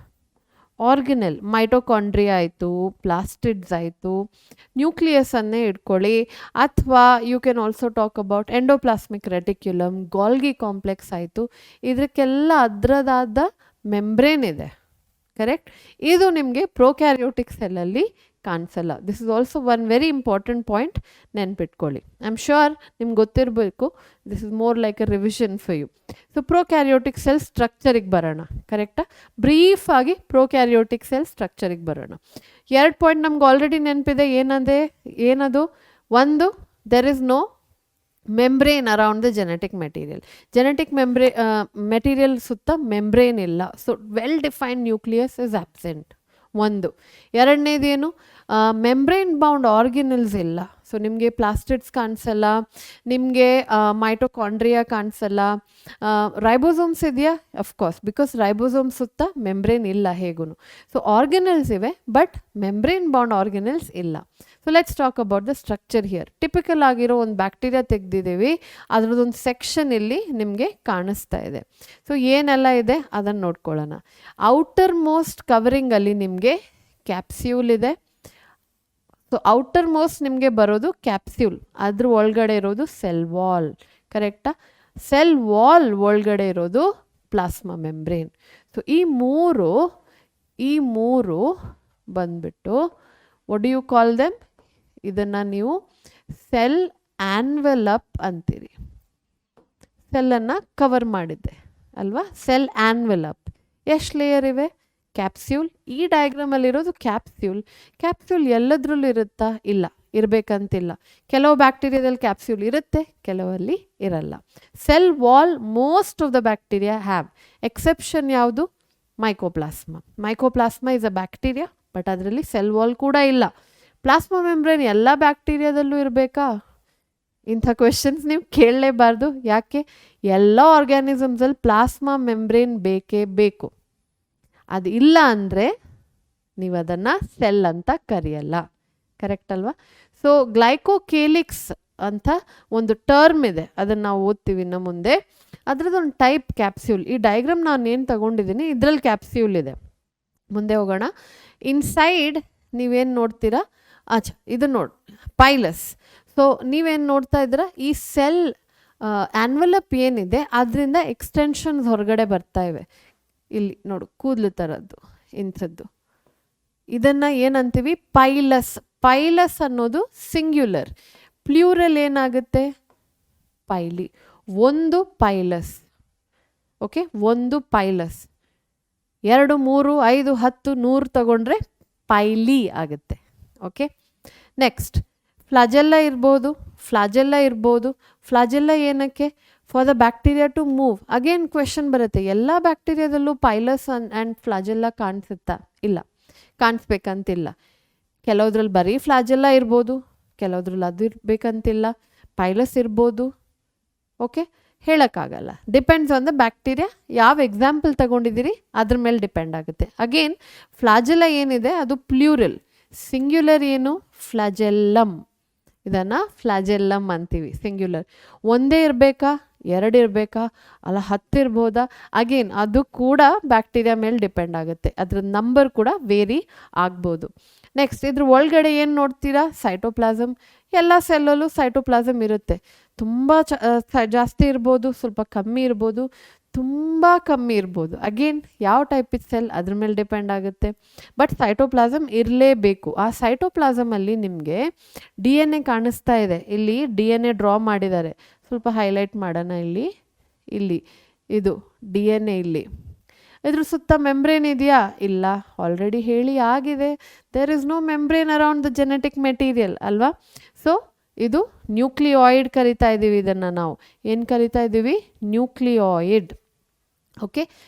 organelle. Mitochondria ಆಯಿತು, ಪ್ಲಾಸ್ಟಿಡ್ಸ್ ಆಯಿತು, ನ್ಯೂಕ್ಲಿಯಸನ್ನೇ ಇಟ್ಕೊಳ್ಳಿ. ಅಥವಾ you can also talk about endoplasmic reticulum, Golgi complex ಆಯಿತು. ಇದಕ್ಕೆಲ್ಲ ಅದರದಾದ ಮೆಂಬ್ರೇನ್ ಇದೆ. ಕರೆಕ್ಟ್? ಇದು ನಿಮಗೆ ಪ್ರೊಕ್ಯಾರಿಯೋಟಿಕ್ ಸೆಲ್ಲಲ್ಲಿ ಕಾಣಿಸಲ್ಲ. This is also one very important point, ನೆನ್ಪಿಟ್ಕೊಳ್ಳಿ. ಐ ಆಮ್ ಶ್ಯೂರ್ ನಿಮ್ಗೆ ಗೊತ್ತಿರಬೇಕು. This is more like a revision for you. So prokaryotic cell ಸ್ಟ್ರಕ್ಚರಿಗೆ ಬರೋಣ. ಕರೆಕ್ಟಾ? ಬ್ರೀಫ್ ಆಗಿ ಪ್ರೊಕ್ಯಾರಿಯೋಟಿಕ್ ಸೆಲ್ ಸ್ಟ್ರಕ್ಚರಿಗೆ ಬರೋಣ. 2 ಪಾಯಿಂಟ್ ನಮ್ಗೆ ಆಲ್ರೆಡಿ ನೆನಪಿದೆ. ಏನದು? ಒಂದು, there is no membrane around the genetic material. Genetic material ಸುತ್ತ ಮೆಂಬ್ರೇನ್ ಇಲ್ಲ. So well defined nucleus is absent. ಒಂದು. ಎರಡನೇದೇನು? ಮೆಂಬ್ರೇನ್ ಬೌಂಡ್ ಆರ್ಗೆನಲ್ಸ್ ಇಲ್ಲ. ಸೊ ನಿಮಗೆ ಪ್ಲಾಸ್ಟಿಡ್ಸ್ ಕಾಣಿಸಲ್ಲ, ನಿಮಗೆ ಮೈಟೋಕಾಂಡ್ರಿಯಾ ಕಾಣಿಸಲ್ಲ. ರೈಬೋಸೋಮ್ಸ್ ಇದೆಯಾ? ಅಫ್ಕೋರ್ಸ್, ಬಿಕಾಸ್ ರೈಬೋಸೋಮ್ ಸುತ್ತ ಮೆಂಬ್ರೇನ್ ಇಲ್ಲ ಹೇಗೂ. ಸೊ ಆರ್ಗೆನಲ್ಸ್ ಇವೆ ಬಟ್ ಮೆಂಬ್ರೇನ್ ಬೌಂಡ್ ಆರ್ಗೆನಲ್ಸ್ ಇಲ್ಲ. So let's talk about the structure here. Typical ಆಗಿರೋ ಒಂದು ಬ್ಯಾಕ್ಟೀರಿಯಾ ತೆಗೆದಿದ್ದೀವಿ, ಅದರದ್ದೊಂದು ಸೆಕ್ಷನ್ ಇಲ್ಲಿ ನಿಮಗೆ ಕಾಣಿಸ್ತಾ ಇದೆ. ಸೊ ಏನೆಲ್ಲ ಇದೆ ಅದನ್ನು ನೋಡ್ಕೊಳ್ಳೋಣ. ಔಟರ್ ಮೋಸ್ಟ್ ಕವರಿಂಗಲ್ಲಿ ನಿಮಗೆ ಕ್ಯಾಪ್ಸ್ಯೂಲ್ ಇದೆ. ಸೊ ಔಟರ್ ಮೋಸ್ಟ್ ನಿಮಗೆ ಬರೋದು ಕ್ಯಾಪ್ಸ್ಯೂಲ್, ಅದ್ರ ಒಳಗಡೆ ಇರೋದು ಸೆಲ್ ವಾಲ್. ಕರೆಕ್ಟಾ? ಸೆಲ್ ವಾಲ್ ಒಳಗಡೆ ಇರೋದು ಪ್ಲಾಸ್ಮಾ ಮೆಂಬ್ರೇನ್. ಸೊ ಈ ಮೂರು ಬಂದ್ಬಿಟ್ಟು what do you call them? ಇದನ್ನು ನೀವು ಸೆಲ್ ಆನ್ವೆಲಪ್ ಅಂತೀರಿ. ಸೆಲ್ಲನ್ನು ಕವರ್ ಮಾಡಿದ್ದೆ ಅಲ್ವಾ? Cell envelope. ಎಷ್ಟು ಲೇಯರ್ ಇವೆ? ಕ್ಯಾಪ್ಸ್ಯೂಲ್. ಈ ಡಯಾಗ್ರಾಮಲ್ಲಿರೋದು ಕ್ಯಾಪ್ಸ್ಯೂಲ್. ಕ್ಯಾಪ್ಸ್ಯೂಲ್ ಎಲ್ಲದ್ರಲ್ಲೂ ಇರುತ್ತಾ? ಇಲ್ಲ, ಇರಬೇಕಂತಿಲ್ಲ. ಕೆಲವು ಬ್ಯಾಕ್ಟೀರಿಯಾದಲ್ಲಿ ಕ್ಯಾಪ್ಸ್ಯೂಲ್ ಇರುತ್ತೆ, ಕೆಲವಲ್ಲಿ ಇರಲ್ಲ. Cell wall most of the bacteria have. Exception ಯಾವುದು? Mycoplasma. Mycoplasma is a bacteria but ಅದರಲ್ಲಿ ಸೆಲ್ ವಾಲ್ ಕೂಡ ಇಲ್ಲ. ಪ್ಲಾಸ್ಮಾ ಮೆಂಬ್ರೇನ್ ಎಲ್ಲ ಬ್ಯಾಕ್ಟೀರಿಯಾದಲ್ಲೂ ಇರಬೇಕಾ? ಇಂಥ ಕ್ವೆಶನ್ಸ್ ನೀವು ಕೇಳಲೇಬಾರ್ದು. ಯಾಕೆ? ಎಲ್ಲ ಆರ್ಗ್ಯಾನಿಸಮ್ಸಲ್ಲಿ ಪ್ಲಾಸ್ಮಾ ಮೆಂಬ್ರೇನ್ ಬೇಕೇ ಬೇಕು. ಅದು ಇಲ್ಲ ಅಂದರೆ ನೀವು ಅದನ್ನು ಸೆಲ್ ಅಂತ ಕರೆಯಲ್ಲ. ಕರೆಕ್ಟ್ ಅಲ್ವಾ? ಸೊ ಗ್ಲೈಕೋಕೇಲಿಕ್ಸ್ ಅಂತ ಒಂದು ಟರ್ಮ್ ಇದೆ, ಅದನ್ನು ನಾವು ಓದ್ತೀವಿ ಇನ್ನು ಮುಂದೆ. ಅದರದ್ದೊಂದು ಟೈಪ್ ಕ್ಯಾಪ್ಸ್ಯೂಲ್. ಈ ಡಯಾಗ್ರಾಮ್ ನಾನು ಏನು ತಗೊಂಡಿದ್ದೀನಿ ಇದರಲ್ಲಿ ಕ್ಯಾಪ್ಸ್ಯೂಲ್ ಇದೆ. ಮುಂದೆ ಹೋಗೋಣ. ಇನ್ಸೈಡ್ ನೀವೇನು ನೋಡ್ತೀರಾ, ಇದು ನೋಡಿ ಪೈಲಸ್. ಸೊ ನೀವೇನು ನೋಡ್ತಾ ಇದ್ದೀರಾ, ಈ ಸೆಲ್ ಆ್ಯನ್ವಲಪ್ ಏನಿದೆ ಅದರಿಂದ ಎಕ್ಸ್ಟೆನ್ಷನ್ಸ್ ಹೊರಗಡೆ ಬರ್ತಾ ಇವೆ. ಇಲ್ಲಿ ನೋಡು ಕೂದಲು ಥರದ್ದು ಇಂಥದ್ದು, ಇದನ್ನು ಏನಂತೀವಿ ಪೈಲಸ್. ಪೈಲಸ್ ಅನ್ನೋದು ಸಿಂಗ್ಯುಲರ್, ಪ್ಲ್ಯೂರಲ್ ಏನಾಗುತ್ತೆ ಪೈಲಿ. ಒಂದು ಪೈಲಸ್. ಓಕೆ, ಒಂದು ಪೈಲಸ್. 2, 3, 5, 10, 100 ತಗೊಂಡ್ರೆ ಪೈಲಿ ಆಗುತ್ತೆ. ಓಕೆ, ನೆಕ್ಸ್ಟ್ ಫ್ಲಾಜೆಲ್ಲ ಇರ್ಬೋದು, ಫ್ಲಾಜೆಲ್ಲ ಇರ್ಬೋದು. ಫ್ಲಾಜೆಲ್ಲ ಏನಕ್ಕೆ, for the bacteria to move. Again question ಬರುತ್ತೆ, ಎಲ್ಲ ಬ್ಯಾಕ್ಟೀರಿಯಾದಲ್ಲೂ ಪೈಲಸ್ ಆ್ಯಂಡ್ ಫ್ಲಾಜೆಲ್ಲ ಕಾಣಿಸುತ್ತಾ? ಇಲ್ಲ, ಕಾಣಿಸ್ಬೇಕಂತಿಲ್ಲ. ಕೆಲವುದ್ರಲ್ಲಿ ಬರೀ ಫ್ಲಾಜೆಲ್ಲ ಇರ್ಬೋದು, ಕೆಲವುದ್ರಲ್ಲಿ ಅದು ಇರಬೇಕಂತಿಲ್ಲ, ಪೈಲಸ್ ಇರ್ಬೋದು. ಓಕೆ, ಹೇಳೋಕ್ಕಾಗಲ್ಲ, ಡಿಪೆಂಡ್ಸ್ ಆನ್ ದ ಬ್ಯಾಕ್ಟೀರಿಯಾ. ಯಾವ ಎಕ್ಸಾಂಪಲ್ ತಗೊಂಡಿದ್ದೀರಿ ಅದ್ರ ಮೇಲೆ ಡಿಪೆಂಡ್ ಆಗುತ್ತೆ. ಅಗೇನ್ ಫ್ಲಾಜೆಲ್ಲ ಏನಿದೆ ಅದು ಪ್ಲ್ಯೂರಲ್, ಸಿಂಗ್ಯುಲರ್ ಏನು ಫ್ಲಾಜೆಲ್ಲಮ್. ಇದನ್ನು ಫ್ಲಾಜೆಲ್ಲಮ್ ಅಂತೀವಿ ಸಿಂಗ್ಯುಲರ್. ಒಂದೇ ಇರಬೇಕಾ, 2 ಇರಬೇಕಾ, ಅಲ್ಲ 10 ಇರ್ಬೋದಾ? ಅಗೇನ್ ಅದು ಕೂಡ ಬ್ಯಾಕ್ಟೀರಿಯಾ ಮೇಲೆ ಡಿಪೆಂಡ್ ಆಗುತ್ತೆ, ಅದ್ರ ನಂಬರ್ ಕೂಡ ವೇರಿ ಆಗ್ಬೋದು. ನೆಕ್ಸ್ಟ್ ಇದ್ರ ಒಳಗಡೆ ಏನು ನೋಡ್ತೀರಾ, ಸೈಟೋಪ್ಲಾಸಮ್. ಎಲ್ಲ ಸೆಲ್ಲಲ್ಲೂ ಸೈಟೋಪ್ಲಾಸಮ್ ಇರುತ್ತೆ. ತುಂಬ ಜಾಸ್ತಿ ಇರ್ಬೋದು, ಸ್ವಲ್ಪ ಕಮ್ಮಿ ಇರ್ಬೋದು, ತುಂಬ ಕಮ್ಮಿ ಇರ್ಬೋದು. ಅಗೇನ್ ಯಾವ ಟೈಪ್ ಇತ್ತು ಸೆಲ್ ಅದ್ರ ಮೇಲೆ ಡಿಪೆಂಡ್ ಆಗುತ್ತೆ. ಬಟ್ ಸೈಟೋಪ್ಲಾಸಮ್ ಇರಲೇಬೇಕು. ಆ ಸೈಟೋಪ್ಲಾಸಮಲ್ಲಿ ನಿಮಗೆ DNA ಕಾಣಿಸ್ತಾ ಇದೆ. ಇಲ್ಲಿ DNA ಡ್ರಾ ಮಾಡಿದ್ದಾರೆ, ಸ್ವಲ್ಪ ಹೈಲೈಟ್ ಮಾಡೋಣ. ಇಲ್ಲಿ ಇದು DNA. ಇದ್ರ ಸುತ್ತ ಮೆಂಬ್ರೇನ್ ಇದೆಯಾ? ಇಲ್ಲ, ಆಲ್ರೆಡಿ ಹೇಳಿ ಆಗಿದೆ. There is no membrane around the genetic material ಅಲ್ವಾ. ಸೊ ಇದು ನ್ಯೂಕ್ಲಿಯಾಯ್ಡ್ ಕರಿತಾ ಇದ್ದೀವಿ. ಇದನ್ನು ನಾವು ಏನು ಕರಿತಾ ಇದ್ದೀವಿ, ನ್ಯೂಕ್ಲಿಯಾಯ್ಡ್. ಓಕೆ,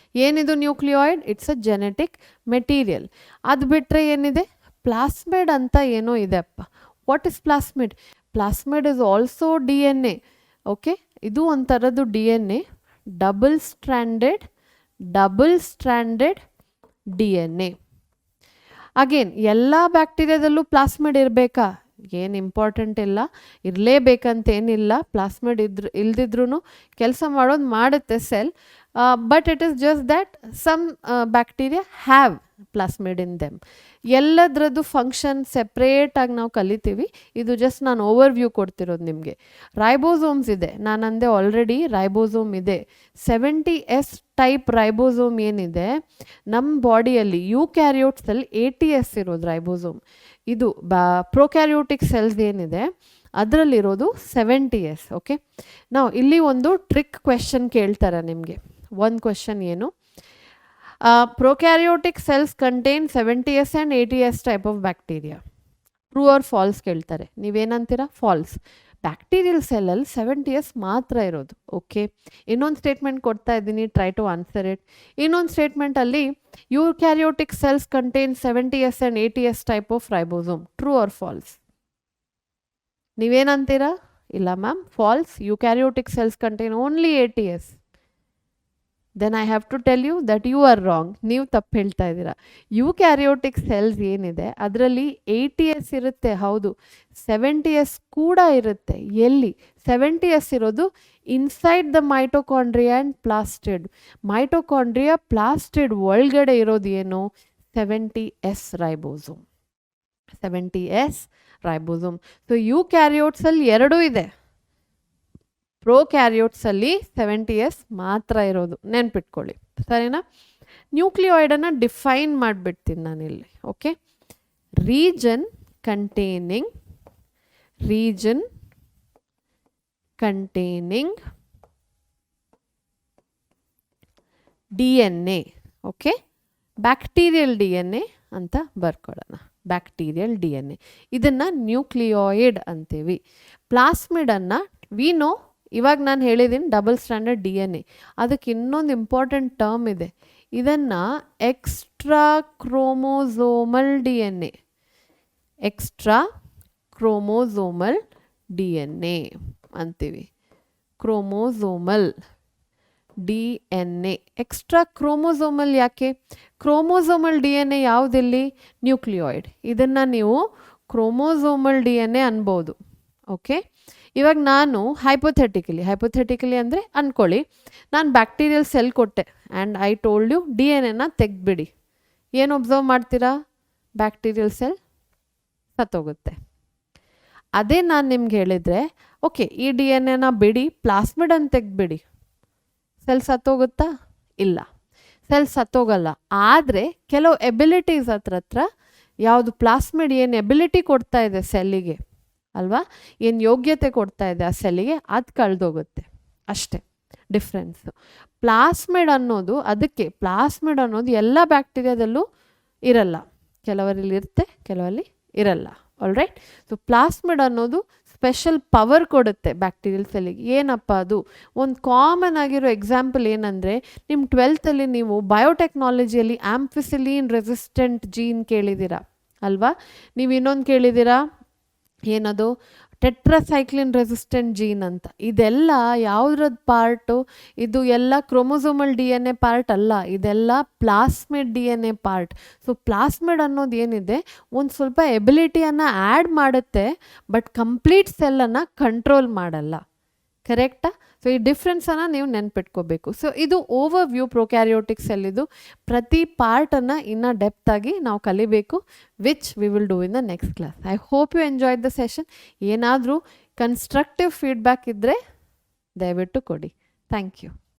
ಏನಿದು nucleoid? It's a genetic material. ಅದು ಬಿಟ್ಟರೆ ಏನಿದೆ, ಪ್ಲಾಸ್ಮಿಡ್ ಅಂತ ಏನೋ ಇದೆ ಅಪ್ಪ. What is plasmid? Plasmid is also DNA. Okay, ಇದು ಒಂಥರದ್ದು DNA, double stranded DNA. Again ಎಲ್ಲ ಬ್ಯಾಕ್ಟೀರಿಯಾದಲ್ಲೂ ಪ್ಲಾಸ್ಮಿಡ್ ಇರಬೇಕಾ? ಏನು ಇಂಪಾರ್ಟೆಂಟ್ ಇಲ್ಲ, ಇರಲೇಬೇಕಂತೇನಿಲ್ಲ. ಪ್ಲಾಸ್ಮಿಡ್ ಇಲ್ದಿದ್ರೂ ಕೆಲಸ ಮಾಡುತ್ತೆ cell. But it is just that some bacteria have plasmid in them. ಎಲ್ಲದ್ರದ್ದು ಫಂಕ್ಷನ್ ಸೆಪ್ರೇಟಾಗಿ ನಾವು ಕಲಿತೀವಿ. ಇದು ಜಸ್ಟ್ ನಾನು ಓವರ್ ವ್ಯೂ ಕೊಡ್ತಿರೋದು ನಿಮಗೆ. ರೈಬೋಸೋಮ್ಸ್ ಇದೆ, ನಾನಂದೆ ಆಲ್ರೆಡಿ ರೈಬೋಸೋಮ್ ಇದೆ. 70S ಟೈಪ್ ರೈಬೋಸೋಮ್ ಏನಿದೆ ನಮ್ಮ ಬಾಡಿಯಲ್ಲಿ, ಯೂಕ್ಯಾರಿಯೋಟ್ಸಲ್ಲಿ 80S ಇರೋದು ರೈಬೋಸೋಮ್. ಇದು ಪ್ರೊಕ್ಯಾರಿಯೋಟಿಕ್ ಸೆಲ್ಸ್ ಏನಿದೆ ಅದರಲ್ಲಿರೋದು 70S. ಓಕೆ, ನಾವು ಇಲ್ಲಿ ಒಂದು ಟ್ರಿಕ್ ಕ್ವೆಶನ್ ಕೇಳ್ತಾರೆ ನಿಮಗೆ. ಒಂದು ಕ್ವೆಶನ್ ಏನು, prokaryotic cells contain 70S and 80S type of bacteria. True or falls ಕೇಳ್ತಾರೆ. ನೀವೇನಂತೀರಾ? ಫಾಲ್ಸ್. ಬ್ಯಾಕ್ಟೀರಿಯಲ್ ಸೆಲ್ಲಲ್ಲಿ 70S ಮಾತ್ರ ಇರೋದು. ಓಕೆ, ಇನ್ನೊಂದು ಸ್ಟೇಟ್ಮೆಂಟ್ ಕೊಡ್ತಾ ಇದ್ದೀನಿ, ಟ್ರೈ ಟು ಆನ್ಸರ್ ಇಟ್. ಇನ್ನೊಂದು ಸ್ಟೇಟ್ಮೆಂಟಲ್ಲಿ eukaryotic cells contain 70S and 80S type of ribosome. True or false? ನೀವೇನಂತೀರಾ? ಇಲ್ಲ ma'am, false. Eukaryotic cells contain only 80S. Then I have to tell you that you are wrong. ನೀವು ತಪ್ಪು ಹೇಳ್ತಾ ಇದ್ದೀರಾ. ಯೂಕ್ಯಾರಿಯೋಟಿಕ್ ಸೆಲ್ಸ್ ಏನಿದೆ ಅದರಲ್ಲಿ 80S ಇರುತ್ತೆ, ಹೌದು. 70S ಕೂಡ ಇರುತ್ತೆ. ಎಲ್ಲಿ? 70S ಇರೋದು inside the mitochondria and plastid. Mitochondria plastid ಒಳಗಡೆ ಇರೋದು ಏನು? 70S ribosome. 70S ribosome. So ಯೂಕ್ಯಾರಿಯೋಟ್ಸಲ್ಲಿ 2 ಇದೆ, ಪ್ರೊಕ್ಯಾರಿಯೋಟ್ಸಲ್ಲಿ 70S ಮಾತ್ರ ಇರೋದು. ನೆನ್ಪಿಟ್ಕೊಳ್ಳಿ, ಸರಿನಾ? ನ್ಯೂಕ್ಲಿಯಾಯ್ಡನ್ನು ಡಿಫೈನ್ ಮಾಡಿಬಿಡ್ತೀನಿ ನಾನಿಲ್ಲಿ. Okay, region containing DNA. Okay, bacterial DNA ಅಂತ ಬರ್ಕೊಳ್ಳೋಣ. ಬ್ಯಾಕ್ಟೀರಿಯಲ್ DNA ಇದನ್ನು ನ್ಯೂಕ್ಲಿಯಾಯ್ಡ್ ಅಂತೀವಿ. ಪ್ಲಾಸ್ಮಿಡನ್ನು ವಿ ನೋ, ಇವಾಗ ನಾನು ಹೇಳಿದ್ದೀನಿ ಡಬಲ್ ಸ್ಟ್ಯಾಂಡರ್ಡ್ DNA. ಅದಕ್ಕೆ ಇನ್ನೊಂದು ಇಂಪಾರ್ಟೆಂಟ್ ಟರ್ಮ್ ಇದೆ, ಇದನ್ನು extra chromosomal DNA. Extra chromosomal DNA ಅಂತೀವಿ. Chromosomal DNA. ಎಕ್ಸ್ಟ್ರಾ ಕ್ರೋಮೋಸೋಮಲ್ ಯಾಕೆ? Chromosomal DNA ಯಾವುದಿಲ್ಲಿ? ನ್ಯೂಕ್ಲಿಯಾಯ್ಡ್. ಇದನ್ನು ನೀವು ಕ್ರೋಮೋಸೋಮಲ್ DNA ಅನ್ಬೋದು. ಓಕೆ, ಇವಾಗ ನಾನು ಹೈಪೋಥೆಟಿಕಲಿ ಅಂದರೆ ಅಂದ್ಕೊಳ್ಳಿ, ನಾನು ಬ್ಯಾಕ್ಟೀರಿಯಲ್ ಸೆಲ್ ಕೊಟ್ಟೆ and I told you DNA ತೆಗ್ದುಬಿಡಿ. ಏನು ಒಬ್ಸರ್ವ್ ಮಾಡ್ತೀರಾ? ಬ್ಯಾಕ್ಟೀರಿಯಲ್ ಸೆಲ್ ಸತ್ತೋಗುತ್ತೆ. ಅದೇ ನಾನು ನಿಮ್ಗೆ ಹೇಳಿದರೆ, ಓಕೆ ಈ DNA ಬಿಡಿ, ಪ್ಲಾಸ್ಮಿಡನ್ನು ತೆಗ್ದುಬಿಡಿ, ಸೆಲ್ ಸತ್ತೋಗುತ್ತಾ? ಇಲ್ಲ, ಸೆಲ್ ಸತ್ತೋಗಲ್ಲ. ಆದರೆ ಕೆಲವು ಎಬಿಲಿಟೀಸ್ ಹತ್ರ ಯಾವುದು ಪ್ಲಾಸ್ಮಿಡ್ ಏನು ಎಬಿಲಿಟಿ ಕೊಡ್ತಾ ಇದೆ ಸೆಲ್ಲಿಗೆ ಅಲ್ವಾ, ಏನು ಯೋಗ್ಯತೆ ಕೊಡ್ತಾ ಇದೆ ಆ ಸೆಲ್ಲಿಗೆ, ಅದು ಕಳೆದೋಗುತ್ತೆ ಅಷ್ಟೇ ಡಿಫ್ರೆನ್ಸು. ಪ್ಲಾಸ್ಮಿಡ್ ಅನ್ನೋದು ಎಲ್ಲ ಬ್ಯಾಕ್ಟೀರಿಯಾದಲ್ಲೂ ಇರಲ್ಲ, ಕೆಲವರಲ್ಲಿ ಇರುತ್ತೆ, ಕೆಲವಲ್ಲಿ ಇರಲ್ಲ. ಆಲ್ರೈಟ್. ಸೊ ಪ್ಲಾಸ್ಮಿಡ್ ಅನ್ನೋದು ಸ್ಪೆಷಲ್ ಪವರ್ ಕೊಡುತ್ತೆ ಬ್ಯಾಕ್ಟೀರಿಯಲ್ ಸೆಲ್ಲಿಗೆ. ಏನಪ್ಪ ಅದು? ಒಂದು ಕಾಮನ್ ಆಗಿರೋ ಎಕ್ಸಾಂಪಲ್ ಏನಂದರೆ, ನಿಮ್ಮ 12th ನೀವು ಬಯೋಟೆಕ್ನಾಲಜಿಯಲ್ಲಿ ಆಂಫಿಸಿಲಿನ್ ರೆಸಿಸ್ಟೆಂಟ್ ಜೀನ್ ಕೇಳಿದ್ದೀರಾ ಅಲ್ವಾ? ನೀವು ಇನ್ನೊಂದು ಕೇಳಿದ್ದೀರಾ, ಏನದು? ಟೆಟ್ರಾಸೈಕ್ಲಿನ್ ರೆಸಿಸ್ಟೆಂಟ್ ಜೀನ್ ಅಂತ. ಇದೆಲ್ಲ ಯಾವುದ್ರದ್ದು ಪಾರ್ಟು? ಇದು ಎಲ್ಲ ಕ್ರೋಮೋಸೋಮಲ್ DNA ಪಾರ್ಟ್ ಅಲ್ಲ, ಇದೆಲ್ಲ plasmid DNA part. So plasmid ಅನ್ನೋದು ಏನಿದೆ, ಒಂದು ಸ್ವಲ್ಪ ಎಬಿಲಿಟಿಯನ್ನು ಆ್ಯಡ್ ಮಾಡುತ್ತೆ, ಬಟ್ ಕಂಪ್ಲೀಟ್ ಸೆಲ್ಲನ್ನು ಕಂಟ್ರೋಲ್ ಮಾಡಲ್ಲ. ಕರೆಕ್ಟಾ? ಸೊ ಈ ಡಿಫ್ರೆನ್ಸನ್ನು ನೀವು ನೆನ್ಪಿಟ್ಕೋಬೇಕು. ಸೊ ಇದು ಓವರ್ ವ್ಯೂ ಪ್ರೊಕ್ಯಾರಿಯೋಟಿಕ್ ಸೆಲ್ಲಿದು. ಪ್ರತಿ ಪಾರ್ಟನ್ನು ಇನ್ನೂ ಡೆಪ್ತಾಗಿ ನಾವು ಕಲಿಬೇಕು, which we will do in the next class. I hope you enjoyed the session. ಏನಾದರೂ ಕನ್ಸ್ಟ್ರಕ್ಟಿವ್ ಫೀಡ್ಬ್ಯಾಕ್ ಇದ್ದರೆ ದಯವಿಟ್ಟು ಕೊಡಿ. Thank you.